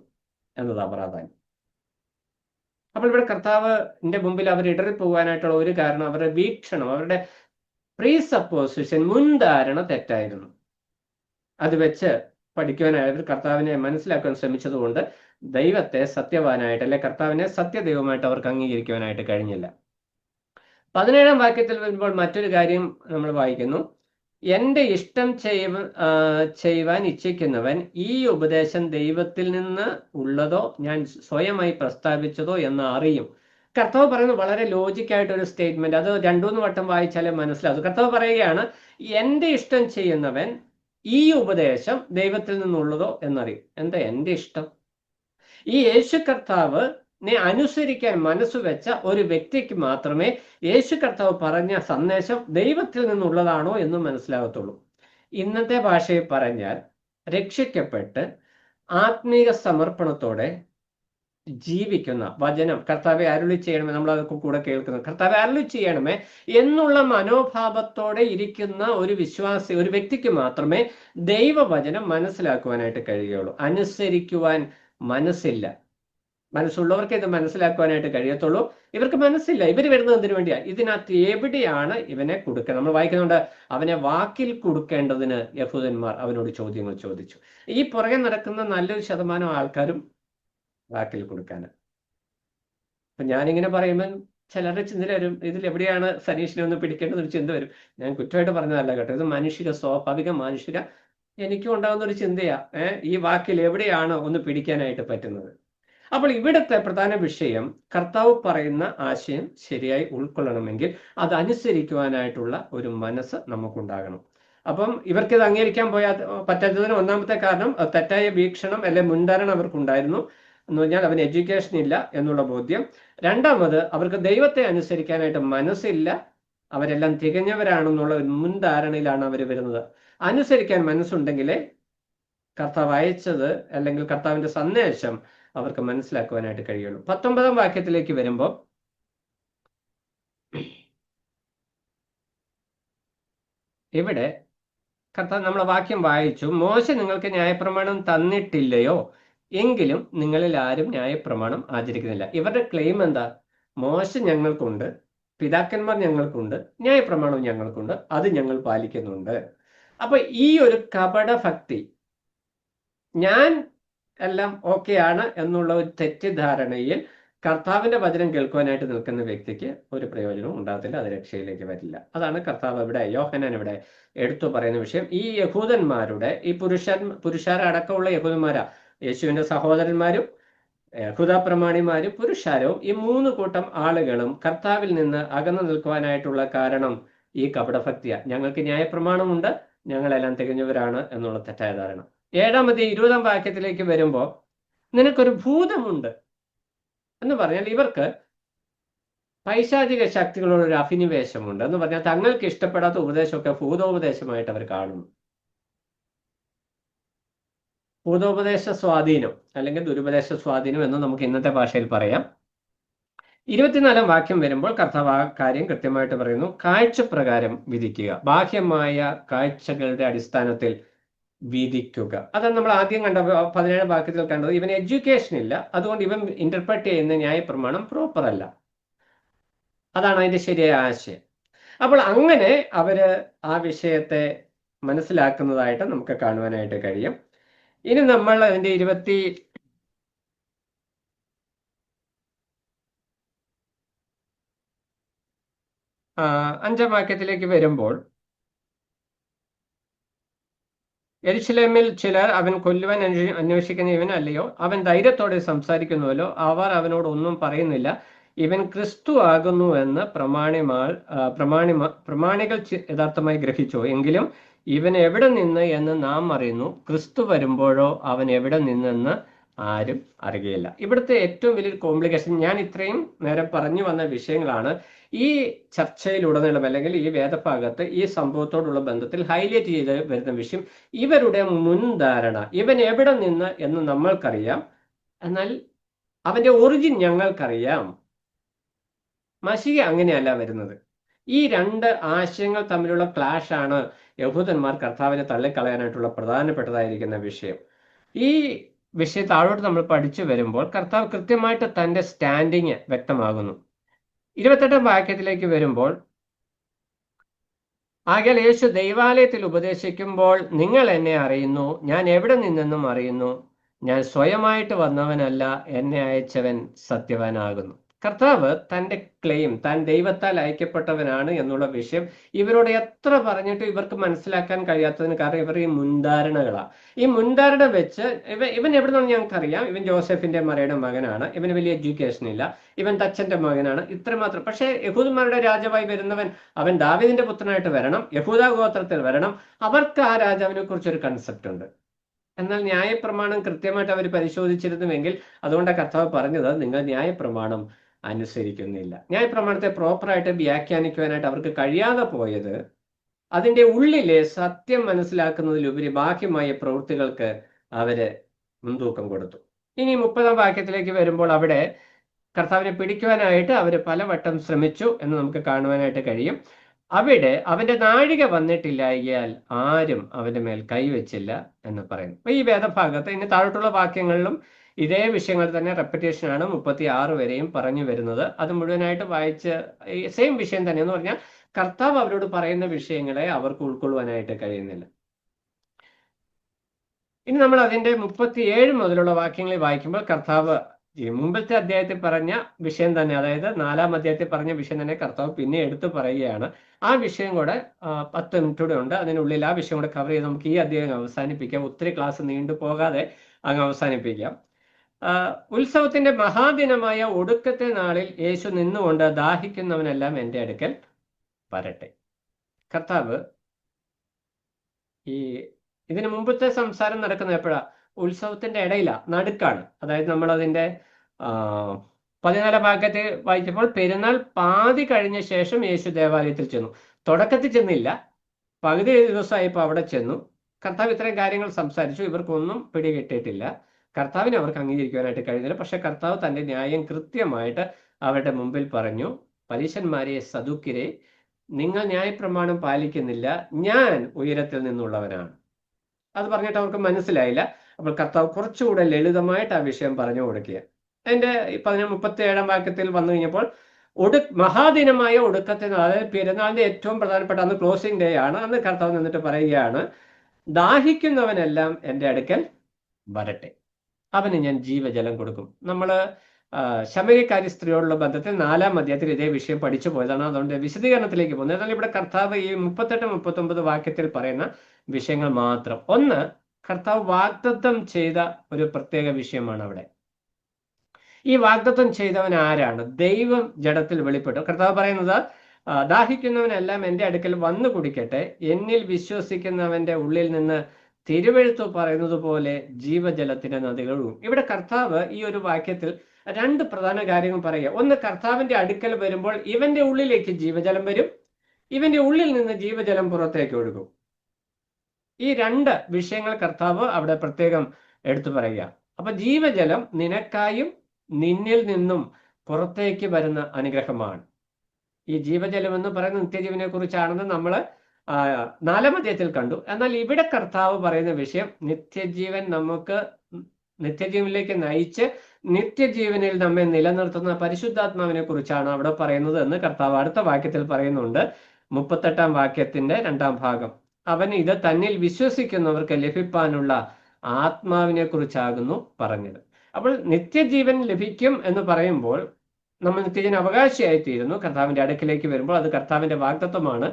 എന്നതാ പ്രാധാന്യം. അപ്പോൾ ഇവിടെ കർത്താവിന്റെ മുമ്പിൽ അവർ ഇടറിപ്പോകാനായിട്ടുള്ള ഒരു കാരണം അവരുടെ വീക്ഷണം, അവരുടെ പ്രീസപ്പോസിഷൻ, മുൻധാരണ തെറ്റായിരുന്നു. അത് വെച്ച് പഠിക്കുവാനായിട്ട് കർത്താവിനെ മനസ്സിലാക്കാൻ ശ്രമിച്ചതുകൊണ്ട് ദൈവത്തെ സത്യവാനായിട്ട്, അല്ലെ കർത്താവിനെ സത്യദൈവമായിട്ട് അവർക്ക് അംഗീകരിക്കുവാനായിട്ട് കഴിഞ്ഞില്ല. 17-ാം വാക്യത്തിൽ വരുമ്പോൾ മറ്റൊരു കാര്യം നമ്മൾ വായിക്കുന്നു, എന്റെ ഇഷ്ടം ചെയ്യുവാൻ ഇച്ഛിക്കുന്നവൻ ഈ ഉപദേശം ദൈവത്തിൽ നിന്ന് ഉള്ളതോ ഞാൻ സ്വയമായി പ്രസ്താവിച്ചതോ എന്ന് അറിയും. കർത്താവ് പറയുന്നത് വളരെ ലോജിക്കായിട്ട് ഒരു സ്റ്റേറ്റ്മെന്റ്, അത് 2-3 വട്ടം വായിച്ചാലേ മനസ്സിലാവും. കർത്താവ് പറയുകയാണ്, എന്റെ ഇഷ്ടം ചെയ്യുന്നവൻ ഈ ഉപദേശം ദൈവത്തിൽ നിന്നുള്ളതോ എന്നറിയും. എന്താ എന്റെ ഇഷ്ടം? ഈ യേശു കർത്താവിനെ അനുസരിക്കാൻ മനസ്സ് വെച്ച ഒരു വ്യക്തിക്ക് മാത്രമേ യേശു കർത്താവ് പറഞ്ഞ സന്ദേശം ദൈവത്തിൽ നിന്നുള്ളതാണോ എന്ന് മനസ്സിലാകത്തുള്ളൂ. ഇന്നത്തെ ഭാഷയിൽ പറഞ്ഞാൽ, രക്ഷിക്കപ്പെട്ട് ആത്മീയ സമർപ്പണത്തോടെ ജീവിക്കുന്ന വചനം കർത്താവെ അരുളി ചെയ്യണമേ, നമ്മൾ അതൊക്കെ കൂടെ കേൾക്കുന്നത്, കർത്താവെ അരുളി ചെയ്യണമേ എന്നുള്ള മനോഭാവത്തോടെ ഇരിക്കുന്ന ഒരു വിശ്വാസി, ഒരു വ്യക്തിക്ക് മാത്രമേ ദൈവവചനം മനസ്സിലാക്കുവാനായിട്ട് കഴിയുകയുള്ളൂ. അനുസരിക്കുവാൻ മനസ്സില്ല. മനസ്സുള്ളവർക്ക് ഇത് മനസ്സിലാക്കുവാനായിട്ട് കഴിയത്തുള്ളൂ. ഇവർക്ക് മനസ്സില്ല. ഇവർ വരുന്നത് എന്തിനു വേണ്ടിയാ? ഇതിനകത്ത് എവിടെയാണ് ഇവനെ കൊടുക്കുക? നമ്മൾ വായിക്കുന്നുണ്ട്, അവനെ വാക്കിൽ കൊടുക്കേണ്ടതിന് യഹൂദന്മാർ അവനോട് ചോദ്യങ്ങൾ ചോദിച്ചു. ഈ പുറകെ നടക്കുന്ന നല്ലൊരു ശതമാനം ആൾക്കാരും വാക്കിൽ കൊടുക്കാൻ. അപ്പൊ ഞാനിങ്ങനെ പറയുമ്പോൾ ചിലരുടെ ചിന്തയിൽ വരും, ഇതിൽ എവിടെയാണ് സനീഷിനെ ഒന്ന് പിടിക്കേണ്ടത് ഒരു ചിന്ത വരും. ഞാൻ കുറ്റമായിട്ട് പറഞ്ഞതല്ല കേട്ടോ, ഇത് മനുഷ്യര സ്വാഭാവിക മനുഷ്യര എനിക്കും ഉണ്ടാകുന്ന ഒരു ചിന്തയാ. ഈ വാക്കിൽ എവിടെയാണ് ഒന്ന് പിടിക്കാനായിട്ട് പറ്റുന്നത്? അപ്പോൾ ഇവിടുത്തെ പ്രധാന വിഷയം, കർത്താവ് പറയുന്ന ആശയം ശരിയായി ഉൾക്കൊള്ളണമെങ്കിൽ അത് അനുസരിക്കുവാനായിട്ടുള്ള ഒരു മനസ്സ് നമുക്കുണ്ടാകണം. അപ്പം ഇവർക്കിത് അംഗീകരിക്കാൻ പറ്റാത്തതിന് ഒന്നാമത്തെ കാരണം തെറ്റായ വീക്ഷണം അല്ലെ മുൻധാരണ അവർക്കുണ്ടായിരുന്നു എന്ന് പറഞ്ഞാൽ അവന് എഡ്യൂക്കേഷൻ ഇല്ല എന്നുള്ള ബോധ്യം. രണ്ടാമത് അവർക്ക് ദൈവത്തെ അനുസരിക്കാനായിട്ട് മനസ്സില്ല, അവരെല്ലാം തികഞ്ഞവരാണെന്നുള്ള ഒരു മുൻധാരണയിലാണ് അവർ വരുന്നത്. അനുസരിക്കാൻ മനസ്സുണ്ടെങ്കിലേ കർത്താവ് അയച്ചത് അല്ലെങ്കിൽ കർത്താവിന്റെ സന്ദേശം അവർക്ക് മനസ്സിലാക്കുവാനായിട്ട് കഴിയുള്ളൂ. 19-ാം വാക്യത്തിലേക്ക് വരുമ്പോൾ ഇവിടെ കർത്താവ് നമ്മളെ വാക്യം വായിച്ചു, മോശ നിങ്ങൾക്ക് ന്യായപ്രമാണം തന്നിട്ടില്ലയോ, എങ്കിലും നിങ്ങളിൽ ആരും ന്യായപ്രമാണം ആചരിക്കുന്നില്ല. ഇവരുടെ ക്ലെയിം എന്താ? മോശ ഞങ്ങൾക്കുണ്ട്, പിതാക്കന്മാർ ഞങ്ങൾക്കുണ്ട്, ന്യായപ്രമാണവും ഞങ്ങൾക്കുണ്ട്, അത് ഞങ്ങൾ പാലിക്കുന്നുണ്ട്. അപ്പൊ ഈ ഒരു കപട ഭക്തി, ഞാൻ എല്ലാം ഓക്കെ ആണ് എന്നുള്ള ഒരു തെറ്റിദ്ധാരണയിൽ കർത്താവിന്റെ വചനം കേൾക്കുവാനായിട്ട് നിൽക്കുന്ന വ്യക്തിക്ക് ഒരു പ്രയോജനവും ഉണ്ടാകത്തില്ല, അത് രക്ഷയിലേക്ക് വരില്ല. അതാണ് കർത്താവ് ഇവിടെ, യോഹന്നാൻ ഇവിടെ എടുത്തു പറയുന്ന വിഷയം. ഈ യഹൂദന്മാരുടെ, ഈ പുരുഷാരടക്കമുള്ള യഹൂദന്മാരാ, യേശുവിന്റെ സഹോദരന്മാരും യഹൂദ പ്രമാണിമാരും പുരുഷാരവും, ഈ 3 കൂട്ടം ആളുകളും കർത്താവിൽ നിന്ന് അകന്നു നിൽക്കുവാനായിട്ടുള്ള കാരണം ഈ കപടഭക്തിയ. ഞങ്ങൾക്ക് ന്യായപ്രമാണമുണ്ട്, ഞങ്ങളെല്ലാം തികഞ്ഞവരാണ് എന്നുള്ള തെറ്റായ ധാരണ. 7-ാമത്തെ 20-ാം വാക്യത്തിലേക്ക് വരുമ്പോൾ, നിനക്കൊരു ഭൂതമുണ്ട് എന്ന് പറഞ്ഞാൽ ഇവർക്ക് പൈശാചിക ശക്തികളോട് ഒരു അഭിനിവേശമുണ്ട് എന്ന് പറഞ്ഞാൽ തങ്ങൾക്ക് ഇഷ്ടപ്പെടാത്ത ഉപദേശമൊക്കെ ഭൂതോപദേശമായിട്ട് അവർ കാണുന്നു. ഭൂതോപദേശ സ്വാധീനം അല്ലെങ്കിൽ ദുരുപദേശ സ്വാധീനം എന്ന് നമുക്ക് ഇന്നത്തെ ഭാഷയിൽ പറയാം. 24-ാം വാക്യം വരുമ്പോൾ കർത്താവ് ആ കാര്യം കൃത്യമായിട്ട് പറയുന്നു, കാഴ്ചപ്രകാരം വിധിക്കുക, ബാഹ്യമായ കാഴ്ചകളുടെ അടിസ്ഥാനത്തിൽ വിധിക്കുക. അതാണ് നമ്മൾ ആദ്യം കണ്ട 17-ാം വാക്യത്തിൽ കണ്ടത്. ഇവന് എഡ്യൂക്കേഷൻ ഇല്ല, അതുകൊണ്ട് ഇവൻ ഇന്റർപ്രറ്റ് ചെയ്യുന്ന ന്യായപ്രമാണം പ്രോപ്പർ അല്ല. അതാണ് അതിന്റെ ശരിയായ ആശയം. അപ്പോൾ അങ്ങനെ അവര് ആ വിഷയത്തെ മനസ്സിലാക്കുന്നതായിട്ട് നമുക്ക് കാണുവാനായിട്ട് കഴിയും. ഇനി നമ്മൾ അതിന്റെ 25-ാം വാക്യത്തിലേക്ക് വരുമ്പോൾ, യെരുശലേമിൽ ചിലർ അവൻ കൊല്ലുവാൻ അന്വേഷിക്കുന്ന ഇവൻ അല്ലയോ, അവൻ ധൈര്യത്തോടെ സംസാരിക്കുന്നുവല്ലോ, അവർ അവനോട് ഒന്നും പറയുന്നില്ല, ഇവൻ ക്രിസ്തു ആകുന്നു എന്ന് പ്രമാണികൾ യഥാർത്ഥമായി ഗ്രഹിച്ചു. എങ്കിലും ഇവൻ എവിടെ നിന്ന് എന്ന് നാം അറിയുന്നു, ക്രിസ്തു വരുമ്പോഴോ അവൻ എവിടെ നിന്നെന്ന് ആരും അറിയുകയില്ല. ഇവിടുത്തെ ഏറ്റവും വലിയൊരു കോംപ്ലിക്കേഷൻ, ഞാൻ ഇത്രയും നേരം പറഞ്ഞു വന്ന വിഷയങ്ങളാണ് ഈ ചർച്ചയിലുടനീളം അല്ലെങ്കിൽ ഈ വേദഭാഗത്ത് ഈ സംഭവത്തോടുള്ള ബന്ധത്തിൽ ഹൈലൈറ്റ് ചെയ്ത് വരുന്ന വിഷയം. ഇവരുടെ മുൻധാരണ, ഇവൻ എവിടെ നിന്ന് എന്ന് നമ്മൾക്കറിയാം, എന്നാൽ അവന്റെ ഒറിജിൻ ഞങ്ങൾക്കറിയാം. മശീഹ അങ്ങനെയല്ല വരുന്നത്. ഈ 2 ആശയങ്ങൾ തമ്മിലുള്ള ക്ലാഷ് ആണ് യഹൂദന്മാർ കർത്താവിനെ തള്ളിക്കളയാനായിട്ടുള്ള പ്രധാനപ്പെട്ടതായിരിക്കുന്ന വിഷയം. ഈ വിഷയം താഴോട്ട് നമ്മൾ പഠിച്ചു വരുമ്പോൾ കർത്താവ് കൃത്യമായിട്ട് തന്റെ സ്റ്റാൻഡിങ് വ്യക്തമാകുന്നു. 28-ാം വാക്യത്തിലേക്ക് വരുമ്പോൾ, ആകയാൽ യേശു ദൈവാലയത്തിൽ ഉപദേശിക്കുമ്പോൾ, നിങ്ങൾ എന്നെ അറിയുന്നു, ഞാൻ എവിടെ നിന്നെന്നും അറിയുന്നു, ഞാൻ സ്വയമായിട്ട് വന്നവനല്ല, എന്നെ അയച്ചവൻ സത്യവാനാകുന്നു. കർത്താവ് തന്റെ ക്ലെയിം, താൻ ദൈവത്താൽ അയക്കപ്പെട്ടവനാണ് എന്നുള്ള വിഷയം ഇവരോട് എത്ര പറഞ്ഞിട്ട് ഇവർക്ക് മനസ്സിലാക്കാൻ കഴിയാത്തതിന് കാരണം ഇവർ ഈ മുൻധാരണകളാണ്. ഈ മുൻധാരണ വെച്ച് ഇവൻ എവിടെ നിന്നാണ് ഞങ്ങൾക്കറിയാം, ഇവൻ ജോസഫിന്റെ മറിയുടെ മകനാണ്, ഇവന് വലിയ എഡ്യൂക്കേഷൻ ഇല്ല, ഇവൻ തച്ചന്റെ മകനാണ്, ഇത്രമാത്രം. പക്ഷേ യഹൂദന്മാരുടെ രാജാവായി വരുന്നവൻ അവൻ ദാവീദിന്റെ പുത്രനായിട്ട് വരണം, യഹൂദ ഗോത്രത്തിൽ വരണം. അവർക്ക് ആ രാജാവിനെ കുറിച്ചൊരു കൺസെപ്റ്റ് ഉണ്ട്. എന്നാൽ ന്യായപ്രമാണം കൃത്യമായിട്ട് അവർ പരിശോധിച്ചിരുന്നുവെങ്കിൽ, അതുകൊണ്ടാണ് കർത്താവ് പറഞ്ഞത്, നിങ്ങൾ ന്യായപ്രമാണം അനുസരിക്കുന്നില്ല. ന്യായപ്രമാണത്തെ പ്രോപ്പറായിട്ട് വ്യാഖ്യാനിക്കുവാനായിട്ട് അവർക്ക് കഴിയാതെ പോയത് അതിൻ്റെ ഉള്ളിലെ സത്യം മനസ്സിലാക്കുന്നതിലുപരി ബാഹ്യമായ പ്രവൃത്തികൾക്ക് അവര് മുൻതൂക്കം കൊടുത്തു. ഇനി 30-ാം വാക്യത്തിലേക്ക് വരുമ്പോൾ അവിടെ കർത്താവിനെ പിടിക്കുവാനായിട്ട് അവർ പലവട്ടം ശ്രമിച്ചു എന്ന് നമുക്ക് കാണുവാനായിട്ട് കഴിയും. അവിടെ അവന്റെ നാഴിക വന്നിട്ടില്ലായകയാൽ ആരും അവന്റെ മേൽ കൈവച്ചില്ല എന്ന് പറയുന്നു. അപ്പൊ ഈ വേദഭാഗത്ത് ഇനി താഴോട്ടുള്ള വാക്യങ്ങളിലും ഇതേ വിഷയങ്ങൾ തന്നെ റെപ്പറ്റേഷൻ ആണ് 36 വരെയും പറഞ്ഞു വരുന്നത്. അത് മുഴുവനായിട്ട് വായിച്ച് ഈ സെയിം വിഷയം തന്നെ എന്ന് പറഞ്ഞാൽ കർത്താവ് അവരോട് പറയുന്ന വിഷയങ്ങളെ അവർക്ക് ഉൾക്കൊള്ളുവാനായിട്ട് കഴിയുന്നില്ല. ഇനി നമ്മൾ അതിന്റെ 37 മുതലുള്ള വാക്യങ്ങളിൽ വായിക്കുമ്പോൾ കർത്താവ് ഈ മുമ്പത്തെ അധ്യായത്തിൽ പറഞ്ഞ വിഷയം തന്നെ, അതായത് 4-ാം അധ്യായത്തിൽ പറഞ്ഞ വിഷയം തന്നെ കർത്താവ് പിന്നെ എടുത്തു പറയുകയാണ്. ആ വിഷയം കൂടെ 10 മിനിറ്റ് കൂടെ ഉണ്ട്, അതിനുള്ളിൽ ആ വിഷയം കൂടെ കവർ ചെയ്ത് നമുക്ക് ഈ അധ്യായം അവസാനിപ്പിക്കാം. ഒത്തിരി ക്ലാസ് നീണ്ടു പോകാതെ അങ്ങ് അവസാനിപ്പിക്കാം. ഉത്സവത്തിന്റെ മഹാദിനമായ ഒടുക്കത്തെ നാളിൽ യേശു നിന്നുകൊണ്ട് ദാഹിക്കുന്നവനെല്ലാം എൻ്റെ അടുക്കൽ വരട്ടെ. കർത്താവ് ഈ ഇതിന് മുമ്പത്തെ സംസാരം നടക്കുന്നത് എപ്പോഴാ? ഉത്സവത്തിന്റെ ഇടയിലാ, നടുക്കാണ്. അതായത് നമ്മൾ അതിന്റെ 14-ാം വാക്യത്തിൽ വായിച്ചപ്പോൾ പെരുന്നാൾ പാതി കഴിഞ്ഞ ശേഷം യേശു ദേവാലയത്തിൽ ചെന്നു. തുടക്കത്തിൽ ചെന്നില്ല, പകുതി ദിവസമായപ്പോൾ അവിടെ ചെന്നു. കർത്താവ് ഇത്രയും കാര്യങ്ങൾ സംസാരിച്ചു. ഇവർക്കൊന്നും പിടികിട്ടിയിട്ടില്ല. കർത്താവിനെ അവർക്ക് അംഗീകരിക്കുവാനായിട്ട് കഴിയുന്നില്ല. പക്ഷെ കർത്താവ് തന്റെ ന്യായം കൃത്യമായിട്ട് അവരുടെ മുമ്പിൽ പറഞ്ഞു. പരീശന്മാരെ, സദൂക്യരെ, നിങ്ങൾ ന്യായപ്രമാണം പാലിക്കുന്നില്ല, ഞാൻ ഉയരത്തിൽ നിന്നുള്ളവനാണ്. അത് പറഞ്ഞിട്ട് അവർക്ക് മനസ്സിലായില്ല. അപ്പോൾ കർത്താവ് കുറച്ചുകൂടെ ലളിതമായിട്ട് ആ വിഷയം പറഞ്ഞു കൊടുക്കുക. അതിന്റെ 37-ാം വാക്യത്തിൽ വന്നു കഴിഞ്ഞപ്പോൾ മഹാദിനമായ ഒടുക്കത്തെ, അതായത് പെരുന്നാളിന്റെ ഏറ്റവും പ്രധാനപ്പെട്ട അന്ന് ക്ലോസിംഗ് ഡേ ആണ്. അന്ന് കർത്താവ് നിന്നിട്ട് പറയുകയാണ്, ദാഹിക്കുന്നവനെല്ലാം എൻ്റെ അടുക്കൽ വരട്ടെ, അവന് ഞാൻ ജീവജലം കൊടുക്കും. നമ്മൾ ശമരിയക്കാരി സ്ത്രീയോടുള്ള ബന്ധത്തിൽ 4-ാം അധ്യായത്തിൽ ഇതേ വിഷയം പഠിച്ചു പോയതാണ്. അതുകൊണ്ട് വിശദീകരണത്തിലേക്ക് പോകുന്നത്. എന്നാൽ ഇവിടെ കർത്താവ് ഈ 38-39 വാക്യത്തിൽ പറയുന്ന വിഷയങ്ങൾ മാത്രം. ഒന്ന്, കർത്താവ് വാഗ്ദത്തം ചെയ്ത ഒരു പ്രത്യേക വിഷയമാണ് അവിടെ. ഈ വാഗ്ദത്തം ചെയ്തവൻ ആരാണ്? ദൈവം ജഡത്തിൽ വെളിപ്പെട്ടു. കർത്താവ് പറയുന്നത്, ദാഹിക്കുന്നവനെല്ലാം എൻ്റെ അടുക്കൽ വന്നു കുടിക്കട്ടെ, എന്നിൽ വിശ്വസിക്കുന്നവന്റെ ഉള്ളിൽ നിന്ന് തിരുവെഴുത്ത് പറയുന്നത് പോലെ ജീവജലത്തിന്റെ നദികൾ ഒഴുകും. ഇവിടെ കർത്താവ് ഈ ഒരു വാക്യത്തിൽ 2 പ്രധാന കാര്യങ്ങൾ പറയുക. ഒന്ന്, കർത്താവിന്റെ അടുക്കൽ വരുമ്പോൾ ഇവന്റെ ഉള്ളിലേക്ക് ജീവജലം വരും, ഇവന്റെ ഉള്ളിൽ നിന്ന് ജീവജലം പുറത്തേക്ക് ഒഴുകും. ഈ 2 വിഷയങ്ങൾ കർത്താവ് അവിടെ പ്രത്യേകം എടുത്തു പറയുക. അപ്പൊ ജീവജലം നിനക്കായും നിന്നിൽ നിന്നും പുറത്തേക്ക് വരുന്ന അനുഗ്രഹമാണ്. ഈ ജീവജലം എന്ന് പറയുന്ന നിത്യജീവനെ കുറിച്ചാണെന്ന് നമ്മൾ 4-ാം അധ്യായത്തിൽ കണ്ടു. എന്നാൽ ഇവിടെ കർത്താവ് പറയുന്ന വിഷയം നിത്യജീവനിലേക്ക് നയിച്ച് നിത്യജീവനിൽ നമ്മെ നിലനിർത്തുന്ന പരിശുദ്ധാത്മാവിനെ കുറിച്ചാണ് അവിടെ പറയുന്നത് എന്ന് കർത്താവ് അടുത്ത വാക്യത്തിൽ പറയുന്നുണ്ട്. 38-ാം വാക്യത്തിന്റെ 2-ാം ഭാഗം, അവൻ ഇത് തന്നിൽ വിശ്വസിക്കുന്നവർക്ക് ലഭിപ്പാനുള്ള ആത്മാവിനെ കുറിച്ചാകുന്നു പറഞ്ഞത്. അപ്പോൾ നിത്യജീവൻ ലഭിക്കും എന്ന് പറയുമ്പോൾ നമ്മൾ നിത്യജീവൻ അവകാശിയായി തീരുന്നു. കർത്താവിന്റെ അടുക്കിലേക്ക് വരുമ്പോൾ അത് കർത്താവിന്റെ വാഗ്ദത്തമാണ്.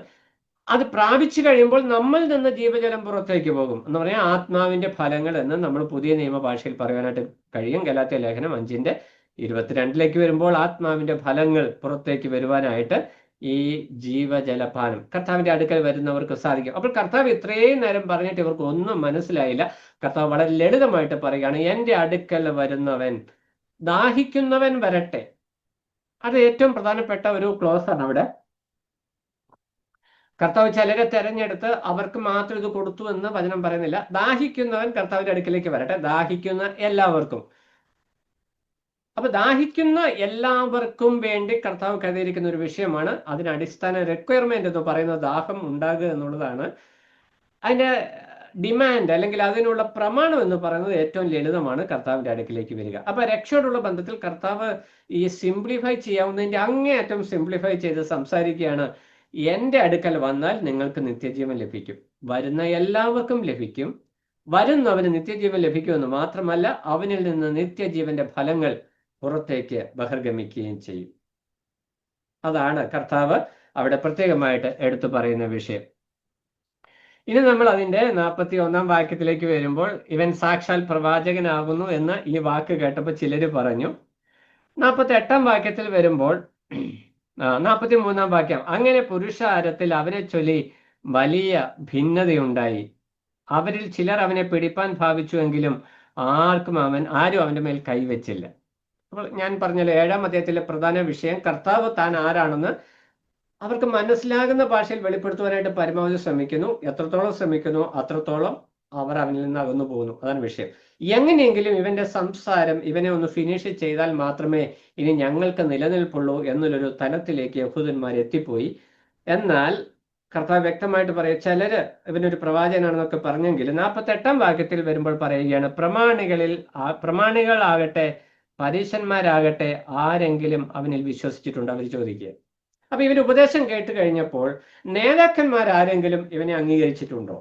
അത് പ്രാപിച്ചു കഴിയുമ്പോൾ നമ്മിൽ നിന്ന് ജീവജലം പുറത്തേക്ക് പോകും എന്ന് പറയാൻ ആത്മാവിന്റെ ഫലങ്ങൾ എന്ന് നമ്മൾ പുതിയ നിയമഭാഷയിൽ പറയാനായിട്ട് കഴിയും. ഗലാത്യ ലേഖനം 5:22 വരുമ്പോൾ ആത്മാവിന്റെ ഫലങ്ങൾ പുറത്തേക്ക് വരുവാനായിട്ട് ഈ ജീവജലപാനം കർത്താവിന്റെ അടുക്കൽ വരുന്നവർക്ക് സാധിക്കും. അപ്പോൾ കർത്താവ് ഇത്രയും നേരം പറഞ്ഞിട്ട് ഇവർക്ക് ഒന്നും മനസ്സിലായില്ല. കർത്താവ് വളരെ ലളിതമായിട്ട് പറയുകയാണ്, എൻ്റെ അടുക്കൽ വരുന്നവൻ, ദാഹിക്കുന്നവൻ വരട്ടെ. അത് ഏറ്റവും പ്രധാനപ്പെട്ട ഒരു ക്ലോസ് ആണ് അവിടെ. കർത്താവ് ചിലരെ തെരഞ്ഞെടുത്ത് അവർക്ക് മാത്രം ഇത് കൊടുത്തു എന്ന് വചനം പറയുന്നില്ല. ദാഹിക്കുന്നവൻ കർത്താവിന്റെ അടുക്കിലേക്ക് വരട്ടെ, ദാഹിക്കുന്ന എല്ലാവർക്കും. അപ്പൊ ദാഹിക്കുന്ന എല്ലാവർക്കും വേണ്ടി കർത്താവ് കരുതിയിരിക്കുന്ന ഒരു വിഷയമാണ്. അതിന് അടിസ്ഥാന റിക്വയർമെന്റ് എന്ന് പറയുന്നത് ദാഹം ഉണ്ടാകുക എന്നുള്ളതാണ്. അതിന്റെ ഡിമാൻഡ് അല്ലെങ്കിൽ അതിനുള്ള പ്രമാണം എന്ന് പറയുന്നത് ഏറ്റവും ലളിതമാണ്, കർത്താവിന്റെ അടുക്കിലേക്ക് വരിക. അപ്പൊ രക്ഷയോടുള്ള ബന്ധത്തിൽ കർത്താവ് ഈ സിംപ്ലിഫൈ ചെയ്യാവുന്നതിന്റെ അങ്ങേയറ്റം സിംപ്ലിഫൈ ചെയ്ത് സംസാരിക്കുകയാണ്. എൻ്റെ അടുക്കൽ വന്നാൽ നിങ്ങൾക്ക് നിത്യജീവൻ ലഭിക്കും, വരുന്ന എല്ലാവർക്കും ലഭിക്കും, വരുന്നവന് നിത്യജീവൻ ലഭിക്കുമെന്ന് മാത്രമല്ല അവനിൽ നിന്ന് നിത്യജീവന്റെ ഫലങ്ങൾ പുറത്തേക്ക് ബഹിർഗമിക്കുകയും ചെയ്യും. അതാണ് കർത്താവ് അവിടെ പ്രത്യേകമായിട്ട് എടുത്തു പറയുന്ന വിഷയം. ഇനി നമ്മൾ അതിന്റെ 41-ാം വാക്യത്തിലേക്ക് വരുമ്പോൾ ഇവൻ സാക്ഷാൽ പ്രവാചകനാകുന്നു എന്ന് ഈ വാക്ക് കേട്ടപ്പോൾ ചിലര് പറഞ്ഞു. 48-ാം വാക്യത്തിൽ വരുമ്പോൾ 43-ാം വാക്യം, അങ്ങനെ പുരുഷാരത്തിൽ അവനെ ചൊല്ലി വലിയ ഭിന്നതയുണ്ടായി. അവരിൽ ചിലർ അവനെ പിടിപ്പാൻ ഭാവിച്ചുവെങ്കിലും ആരും അവന്റെ മേൽ കൈവച്ചില്ല. അപ്പോൾ ഞാൻ പറഞ്ഞല്ലോ 7-ാം അധ്യായത്തിലെ പ്രധാന വിഷയം കർത്താവ് താൻ ആരാണെന്ന് അവർക്ക് മനസ്സിലാകുന്ന ഭാഷയിൽ വെളിപ്പെടുത്തുവാനായിട്ട് പരമാവധി ശ്രമിക്കുന്നു. എത്രത്തോളം ശ്രമിക്കുന്നു അത്രത്തോളം അവർ അവനിൽ നിന്ന് അകന്നു പോകുന്നു. അതാണ് വിഷയം. എങ്ങനെയെങ്കിലും ഇവന്റെ സംസാരം ഇവനെ ഒന്ന് ഫിനിഷ് ചെയ്താൽ മാത്രമേ ഇനി ഞങ്ങൾക്ക് നിലനിൽപ്പുള്ളൂ എന്നുള്ളൊരു തലത്തിലേക്ക് യഹൂദന്മാർ എത്തിപ്പോയി. എന്നാൽ കർത്താവ് വ്യക്തമായിട്ട് പറയും, ചിലര് ഇവനൊരു പ്രവാചകനാണെന്നൊക്കെ പറഞ്ഞെങ്കിൽ 48-ാം വാക്യത്തിൽ വരുമ്പോൾ പറയുകയാണ്, പ്രമാണികളാകട്ടെ പരീശന്മാരാകട്ടെ ആരെങ്കിലും അവനിൽ വിശ്വസിച്ചിട്ടുണ്ടോ? അവർ ചോദിക്കുക. അപ്പൊ ഇവന് ഉപദേശം കേട്ട് കഴിഞ്ഞപ്പോൾ നേതാക്കന്മാരാരെങ്കിലും ഇവനെ അംഗീകരിച്ചിട്ടുണ്ടോ?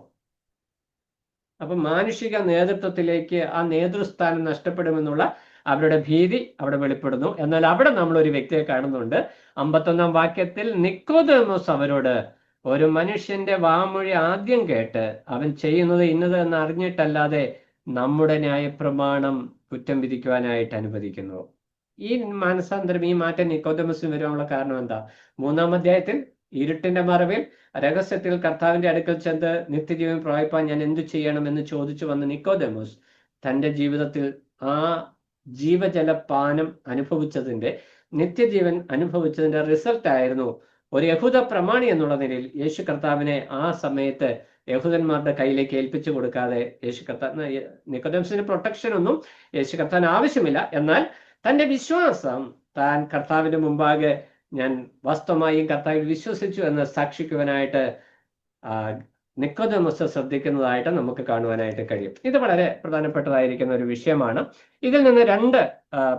അപ്പൊ മാനുഷിക നേതൃത്വത്തിലേക്ക് ആ നേതൃസ്ഥാനം നഷ്ടപ്പെടുമെന്നുള്ള അവരുടെ ഭീതി അവിടെ വെളിപ്പെടുന്നു. എന്നാൽ അവിടെ നമ്മൾ ഒരു വ്യക്തിയെ കാണുന്നുണ്ട്. 51-ാം വാക്യത്തിൽ നിക്കോദേമോസ് അവരോട്, ഒരു മനുഷ്യന്റെ വാമൊഴി ആദ്യം കേട്ട് അവൻ ചെയ്യുന്നത് ഇന്നത് എന്ന് അറിഞ്ഞിട്ടല്ലാതെ നമ്മുടെ ന്യായപ്രമാണം കുറ്റം വിധിക്കുവാനായിട്ട് അനുവദിക്കുന്നു. ഈ മാനസാന്തരം, ഈ മാറ്റം നിക്കോദേമസിന് വരുവാനുള്ള കാരണം എന്താ? 3-ാം അധ്യായത്തിൽ ഇരുട്ടിന്റെ മറവിൽ രഹസ്യത്തിൽ കർത്താവിന്റെ അടുക്കൽ ചെന്ന് നിത്യജീവൻ പ്രാപിപ്പാൻ ഞാൻ എന്തു ചെയ്യണം എന്ന് ചോദിച്ചു വന്ന നിക്കോദേമോസ് തന്റെ ജീവിതത്തിൽ ആ ജീവജലപാനം അനുഭവിച്ചതിന്റെ, നിത്യജീവൻ അനുഭവിച്ചതിന്റെ റിസൾട്ട് ആയിരുന്നു ഒരു യഹൂദ പ്രമാണി എന്നുള്ള നിലയിൽ യേശു കർത്താവിനെ ആ സമയത്ത് യഹൂദന്മാരുടെ കയ്യിലേക്ക് ഏൽപ്പിച്ചു കൊടുക്കാതെ നിക്കോദേമസിന് പ്രൊട്ടക്ഷൻ ഒന്നും യേശു കർത്താവിന് ആവശ്യമില്ല. എന്നാൽ തന്റെ വിശ്വാസം താൻ കർത്താവിന്റെ മുമ്പാകെ ഞാൻ വാസ്തവമായും കർത്താവിൽ വിശ്വസിച്ചു എന്ന് സാക്ഷിക്കുവാനായിട്ട് നിക്കോദേമോസ് ശ്രദ്ധിക്കുന്നതായിട്ട് നമുക്ക് കാണുവാനായിട്ട് കഴിയും. ഇത് വളരെ പ്രധാനപ്പെട്ടതായിരിക്കുന്ന ഒരു വിഷയമാണ്. ഇതിൽ നിന്ന് 2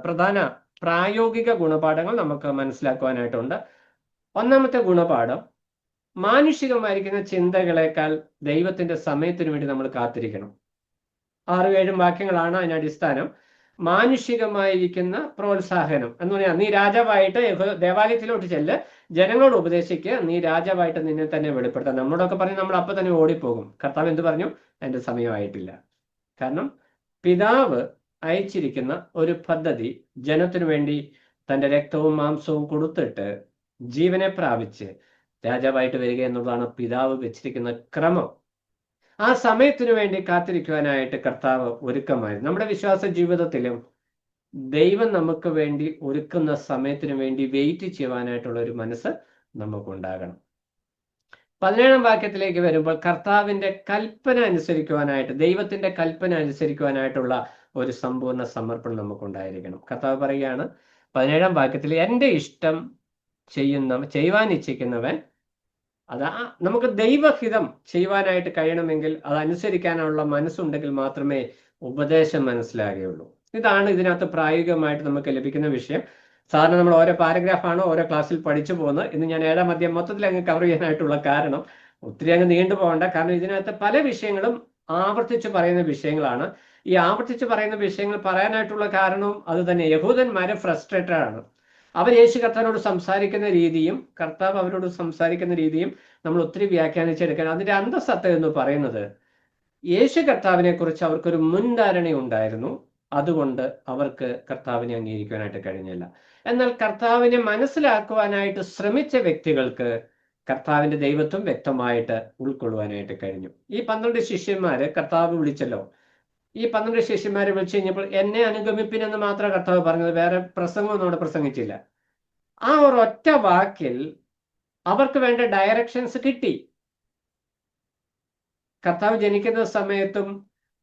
പ്രധാന പ്രായോഗിക ഗുണപാഠങ്ങൾ നമുക്ക് മനസ്സിലാക്കുവാനായിട്ടുണ്ട്. ഒന്നാമത്തെ ഗുണപാഠം, മാനുഷികമായിരിക്കുന്ന ചിന്തകളെക്കാൾ ദൈവത്തിന്റെ സമയത്തിന് വേണ്ടി നമ്മൾ കാത്തിരിക്കണം. 6-7 വാക്യങ്ങളാണ് അതിന് അടിസ്ഥാനം. മാനുഷികമായിരിക്കുന്ന പ്രോത്സാഹനം എന്ന് പറഞ്ഞാൽ, നീ രാജാവായിട്ട് ദേവാലയത്തിലോട്ട് ചെല്ല്, ജനങ്ങളോട് ഉപദേശിക്ക്, നീ രാജാവായിട്ട് നിന്നെ തന്നെ വെളിപ്പെടുത്താം. നമ്മളോടൊക്കെ പറഞ്ഞ് നമ്മൾ അപ്പൊ തന്നെ ഓടിപ്പോകും. കർത്താവ് എന്ത് പറഞ്ഞു? എൻ്റെ സമയമായിട്ടില്ല. കാരണം പിതാവ് അയച്ചിരിക്കുന്ന ഒരു പദ്ധതി, ജനത്തിനു വേണ്ടി തൻ്റെ രക്തവും മാംസവും കൊടുത്തിട്ട് ജീവനെ പ്രാപിച്ച് രാജാവായിട്ട് വരിക എന്നുള്ളതാണ് പിതാവ് വെച്ചിരിക്കുന്ന ക്രമം. ആ സമയത്തിനു വേണ്ടി കാത്തിരിക്കുവാനായിട്ട് കർത്താവ് ഒരുക്കമായിരുന്നു. നമ്മുടെ വിശ്വാസ ജീവിതത്തിലും ദൈവം നമുക്ക് വേണ്ടി ഒരുക്കുന്ന സമയത്തിനു വേണ്ടി വെയിറ്റ് ചെയ്യുവാനായിട്ടുള്ള ഒരു മനസ്സ് നമുക്കുണ്ടാകണം. 17-ാം വാക്യത്തിലേക്ക് വരുമ്പോൾ കർത്താവിന്റെ കൽപ്പന അനുസരിക്കുവാനായിട്ട്, ദൈവത്തിന്റെ കൽപ്പന അനുസരിക്കുവാനായിട്ടുള്ള ഒരു സമ്പൂർണ്ണ സമർപ്പണം നമുക്കുണ്ടായിരിക്കണം. കർത്താവ് പറയുകയാണ് 17-ാം വാക്യത്തിൽ, എൻ്റെ ഇഷ്ടം ചെയ്യുവാൻ ഇച്ഛിക്കുന്നവൻ, അതാ നമുക്ക് ദൈവഹിതം ചെയ്യുവാനായിട്ട് കഴിയണമെങ്കിൽ അതനുസരിക്കാനുള്ള മനസ്സുണ്ടെങ്കിൽ മാത്രമേ ഉപദേശം മനസ്സിലാകുകയുള്ളൂ. ഇതാണ് ഇതിനകത്ത് പ്രായോഗികമായിട്ട് നമുക്ക് ലഭിക്കുന്ന വിഷയം. സാധാരണ നമ്മൾ ഓരോ പാരഗ്രാഫാണ് ഓരോ ക്ലാസ്സിൽ പഠിച്ചു പോകുന്നത്. ഇന്ന് ഞാൻ 7-ാം അധ്യായം മൊത്തത്തിൽ അങ്ങ് കവർ ചെയ്യാനായിട്ടുള്ള കാരണം, ഒത്തിരി അങ്ങ് നീണ്ടു പോകണ്ട, കാരണം ഇതിനകത്ത് പല വിഷയങ്ങളും ആവർത്തിച്ച് പറയുന്ന വിഷയങ്ങളാണ്. ഈ ആവർത്തിച്ച് പറയുന്ന വിഷയങ്ങൾ പറയാനായിട്ടുള്ള കാരണവും അത് തന്നെ. യഹൂദന്മാരെ ഫ്രസ്ട്രേറ്റഡ് ആണ്. അവർ യേശു കർത്താവിനോട് സംസാരിക്കുന്ന രീതിയും കർത്താവ് അവരോട് സംസാരിക്കുന്ന രീതിയും നമ്മൾ ഒത്തിരി വ്യാഖ്യാനിച്ചെടുക്കണം. അതിന്റെ അന്തസത്ത എന്ന് പറയുന്നത്, യേശു കർത്താവിനെ കുറിച്ച് അവർക്കൊരു മുൻധാരണ ഉണ്ടായിരുന്നു. അതുകൊണ്ട് അവർക്ക് കർത്താവിനെ അംഗീകരിക്കുവാനായിട്ട് കഴിഞ്ഞില്ല. എന്നാൽ കർത്താവിനെ മനസ്സിലാക്കുവാനായിട്ട് ശ്രമിച്ച വ്യക്തികൾക്ക് കർത്താവിന്റെ ദൈവത്വം വ്യക്തമായിട്ട് ഉൾക്കൊള്ളുവാനായിട്ട് കഴിഞ്ഞു. ഈ 12 ശിഷ്യന്മാരെ കർത്താവ് വിളിച്ചല്ലോ. ഈ 12 ശിഷ്യന്മാരെ വിളിച്ചു കഴിഞ്ഞപ്പോൾ എന്നെ അനുഗമിപ്പിനെന്ന് മാത്രം കർത്താവ് പറഞ്ഞത്, വേറെ പ്രസംഗമൊന്നും അവിടെ പ്രസംഗിച്ചില്ല. ആ ഒരൊറ്റ വാക്കിൽ അവർക്ക് വേണ്ട ഡയറക്ഷൻസ് കിട്ടി. കർത്താവ് ജനിക്കുന്ന സമയത്തും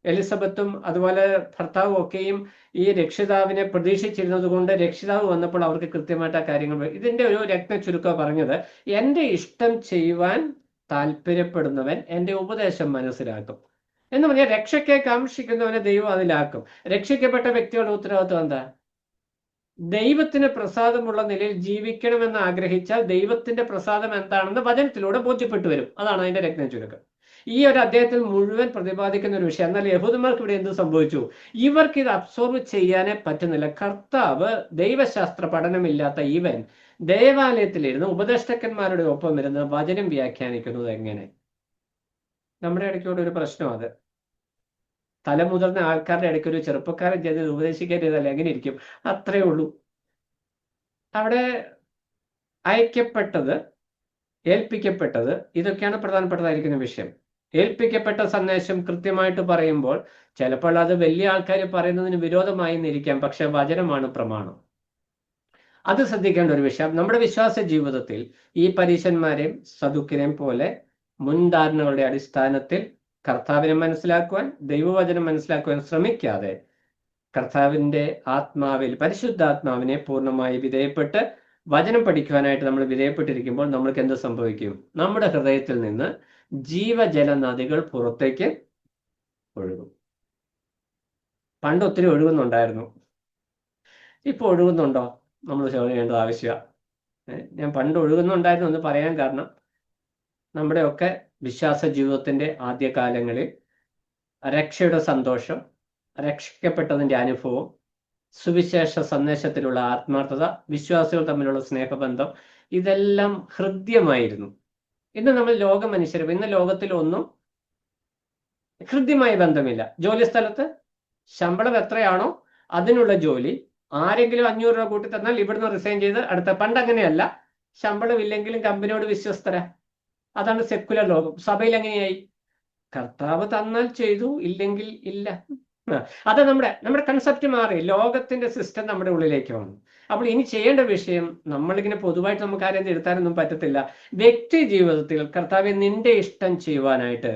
എലിസബത്തും അതുപോലെ ഭർത്താവും ഒക്കെയും ഈ രക്ഷിതാവിനെ പ്രതീക്ഷിച്ചിരുന്നത് കൊണ്ട് രക്ഷിതാവ് വന്നപ്പോൾ അവർക്ക് കൃത്യമായിട്ട് ആ കാര്യങ്ങൾ, ഇതിന്റെ ഒരു രത്ന ചുരുക്കം പറഞ്ഞത്, എൻ്റെ ഇഷ്ടം ചെയ്യുവാൻ താല്പര്യപ്പെടുന്നവൻ എൻ്റെ ഉപദേശം മനസ്സിലാക്കും എന്ന് പറഞ്ഞാൽ, രക്ഷയ്ക്ക് കാക്ഷിക്കുന്നവനെ ദൈവം അതിലാക്കും. രക്ഷിക്കപ്പെട്ട വ്യക്തികളുടെ ഉത്തരവാദിത്വം എന്താ? ദൈവത്തിന് പ്രസാദമുള്ള നിലയിൽ ജീവിക്കണമെന്ന് ആഗ്രഹിച്ചാൽ ദൈവത്തിന്റെ പ്രസാദം എന്താണെന്ന് വചനത്തിലൂടെ ബോധ്യപ്പെട്ടു വരും. അതാണ് അതിന്റെ രത്ന ചുരുക്കം. ഈ ഒരു അദ്ദേഹത്തിൽ മുഴുവൻ പ്രതിപാദിക്കുന്ന ഒരു വിഷയം. എന്നാൽ യഹൂദന്മാർക്ക് ഇവിടെ എന്ത് സംഭവിച്ചു? ഇവർക്ക് ഇത് അബ്സോർവ് ചെയ്യാനേ പറ്റുന്നില്ല. കർത്താവ് ദൈവശാസ്ത്ര പഠനമില്ലാത്ത ഇവൻ ദേവാലയത്തിലിരുന്ന് ഉപദേഷ്ടക്കന്മാരുടെ ഒപ്പം ഇരുന്ന് വചനം വ്യാഖ്യാനിക്കുന്നത് എങ്ങനെ? നമ്മുടെ ഇടയ്ക്കൂടെ ഒരു പ്രശ്നം അത്. തലമുതിർന്ന ആൾക്കാരുടെ ഇടയ്ക്ക് ഒരു ചെറുപ്പക്കാരൻ ചെയ്ത് ഉപദേശിക്കേണ്ടതല്ല, എങ്ങനെ ഇരിക്കും? അത്രേ ഉള്ളൂ. അവിടെ അയക്കപ്പെട്ടത്, ഏൽപ്പിക്കപ്പെട്ടത്, ഇതൊക്കെയാണ് പ്രധാനപ്പെട്ടതായിരിക്കുന്ന വിഷയം. ഏൽപ്പിക്കപ്പെട്ട സന്ദേശം കൃത്യമായിട്ട് പറയുമ്പോൾ ചിലപ്പോൾ അത് വലിയ ആൾക്കാർ പറയുന്നതിന് വിരോധമായി എന്നിരിക്കാം, പക്ഷെ വചനമാണ് പ്രമാണം. അത് ശ്രദ്ധിക്കേണ്ട ഒരു വിഷയം. നമ്മുടെ വിശ്വാസ ജീവിതത്തിൽ ഈ പരീശന്മാരെയും സദുക്കിനെയും പോലെ മുൻധാരണകളുടെ അടിസ്ഥാനത്തിൽ കർത്താവിനെ മനസ്സിലാക്കുവാൻ, ദൈവവചനം മനസ്സിലാക്കുവാൻ ശ്രമിക്കാതെ കർത്താവിൻ്റെ ആത്മാവിൽ, പരിശുദ്ധാത്മാവിനെ പൂർണ്ണമായി വിധേയപ്പെട്ട് വചനം പഠിക്കുവാനായിട്ട് നമ്മൾ വിധേയപ്പെട്ടിരിക്കുമ്പോൾ നമ്മൾക്ക് എന്ത് സംഭവിക്കും? നമ്മുടെ ഹൃദയത്തിൽ നിന്ന് ജീവജല നദികൾ പുറത്തേക്ക് ഒഴുകും. പണ്ട് ഒത്തിരി ഒഴുകുന്നുണ്ടായിരുന്നു, ഇപ്പോൾ ഒഴുകുന്നുണ്ടോ? നമ്മൾ ചോദ്യം ചെയ്യേണ്ടത് ആവശ്യമാണ്. ഞാൻ പണ്ട് ഒഴുകുന്നുണ്ടായിരുന്നു എന്ന് പറയാൻ കാരണം, നമ്മുടെയൊക്കെ വിശ്വാസ ജീവിതത്തിൻ്റെ ആദ്യകാലങ്ങളിൽ രക്ഷയുടെ സന്തോഷം, രക്ഷിക്കപ്പെട്ടതിൻ്റെ അനുഭവം, സുവിശേഷ സന്ദേശത്തിലുള്ള ആത്മാർത്ഥത, വിശ്വാസികൾ തമ്മിലുള്ള സ്നേഹബന്ധം, ഇതെല്ലാം ഹൃദ്യമായിരുന്നു. ഇന്ന് നമ്മൾ ലോക മനുഷ്യരും, ഇന്ന് ലോകത്തിലൊന്നും ഹൃദ്യമായ ബന്ധമില്ല. ജോലി സ്ഥലത്ത് ശമ്പളം എത്രയാണോ അതിനുള്ള ജോലി, ആരെങ്കിലും 500 രൂപ കൂട്ടി തന്നാൽ ഇവിടുന്ന് റിസൈൻ ചെയ്ത് അടുത്ത. പണ്ട് അങ്ങനെയല്ല, ശമ്പളം ഇല്ലെങ്കിലും കമ്പനിയോട് വിശ്വസ്തരാ. അതാണ് സെക്കുലർ ലോകം. സഭയിൽ എങ്ങനെയായി? കർത്താവ് തന്നാൽ ചെയ്തു, ഇല്ലെങ്കിൽ ഇല്ല. അത് നമ്മുടെ കൺസെപ്റ്റ് മാറി. ലോകത്തിന്റെ സിസ്റ്റം നമ്മുടെ ഉള്ളിലേക്ക് വന്നു. അപ്പോൾ ഇനി ചെയ്യേണ്ട വിഷയം, നമ്മളിങ്ങനെ പൊതുവായിട്ട് നമുക്ക് ആരെയും തിരുത്താനൊന്നും പറ്റത്തില്ല. വ്യക്തി ജീവിതത്തിൽ കർത്താവെ നിന്റെ ഇഷ്ടം ചെയ്യുവാനായിട്ട്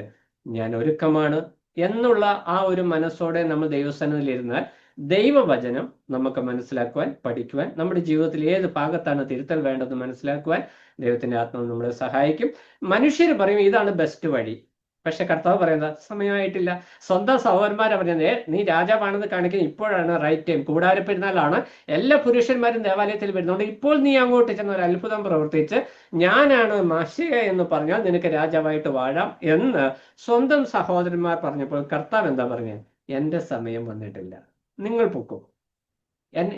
ഞാൻ ഒരുക്കമാണ് എന്നുള്ള ആ ഒരു മനസ്സോടെ നമ്മൾ ദൈവസന്നിധിയിലിരുന്നാൽ ദൈവവചനം നമുക്ക് മനസ്സിലാക്കുവാൻ, പഠിക്കുവാൻ, നമ്മുടെ ജീവിതത്തിൽ ഏത് ഭാഗത്താണ് തിരുത്തൽ വേണ്ടതെന്ന് മനസ്സിലാക്കുവാൻ ദൈവത്തിന്റെ ആത്മാവ് നമ്മളെ സഹായിക്കും. മനുഷ്യർ പറയും ഇതാണ് ബെസ്റ്റ് വഴി. പക്ഷെ കർത്താവ് പറയുന്നത് സമയമായിട്ടില്ല. സ്വന്തം സഹോദരന്മാരെ പറയുന്നത് നീ രാജാവാണെന്ന് കാണിക്കുന്നത് ഇപ്പോഴാണ് റൈറ്റ് ടൈം. കൂടാരപ്പെരുന്നാളാണ്, എല്ലാ പുരുഷന്മാരും ദേവാലയത്തിൽ വരുന്നുണ്ട്. ഇപ്പോൾ നീ അങ്ങോട്ട് ചെന്ന് ഒരു അത്ഭുതം പ്രവർത്തിച്ച് ഞാനാണ് മശിഹ എന്ന് പറഞ്ഞാൽ നിനക്ക് രാജാവായിട്ട് വാഴാം എന്ന് സ്വന്തം സഹോദരന്മാർ പറഞ്ഞപ്പോൾ കർത്താവ് എന്താ പറഞ്ഞത്? എൻ്റെ സമയം വന്നിട്ടില്ല, നിങ്ങൾ പൊക്കും,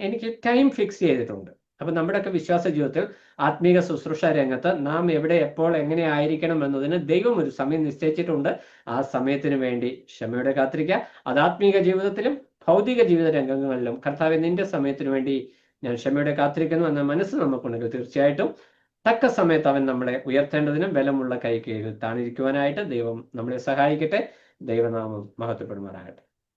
എനിക്ക് ടൈം ഫിക്സ് ചെയ്തിട്ടുണ്ട്. അപ്പൊ നമ്മുടെയൊക്കെ വിശ്വാസ ജീവിതത്തിൽ ആത്മീക ശുശ്രൂഷ രംഗത്ത് നാം എവിടെ, എപ്പോൾ, എങ്ങനെ ആയിരിക്കണം എന്നതിന് ദൈവം ഒരു സമയം നിശ്ചയിച്ചിട്ടുണ്ട്. ആ സമയത്തിന് വേണ്ടി ക്ഷമയോടെ കാത്തിരിക്കുക. അത് ആത്മീക ജീവിതത്തിലും ഭൗതിക ജീവിത രംഗങ്ങളിലും കർത്താവെ നിന്റെ സമയത്തിന് വേണ്ടി ഞാൻ ക്ഷമയോടെ കാത്തിരിക്കുന്നു എന്ന മനസ്സ് നമുക്കുണ്ടെങ്കിൽ തീർച്ചയായിട്ടും തക്ക സമയത്ത് അവൻ നമ്മളെ ഉയർത്തേണ്ടതിനും ബലമുള്ള കൈ കീഴിൽ താണിരിക്കുവാനായിട്ട് ദൈവം നമ്മളെ സഹായിക്കട്ടെ. ദൈവനാമം മഹത്വപ്പെടുമാറാകട്ടെ.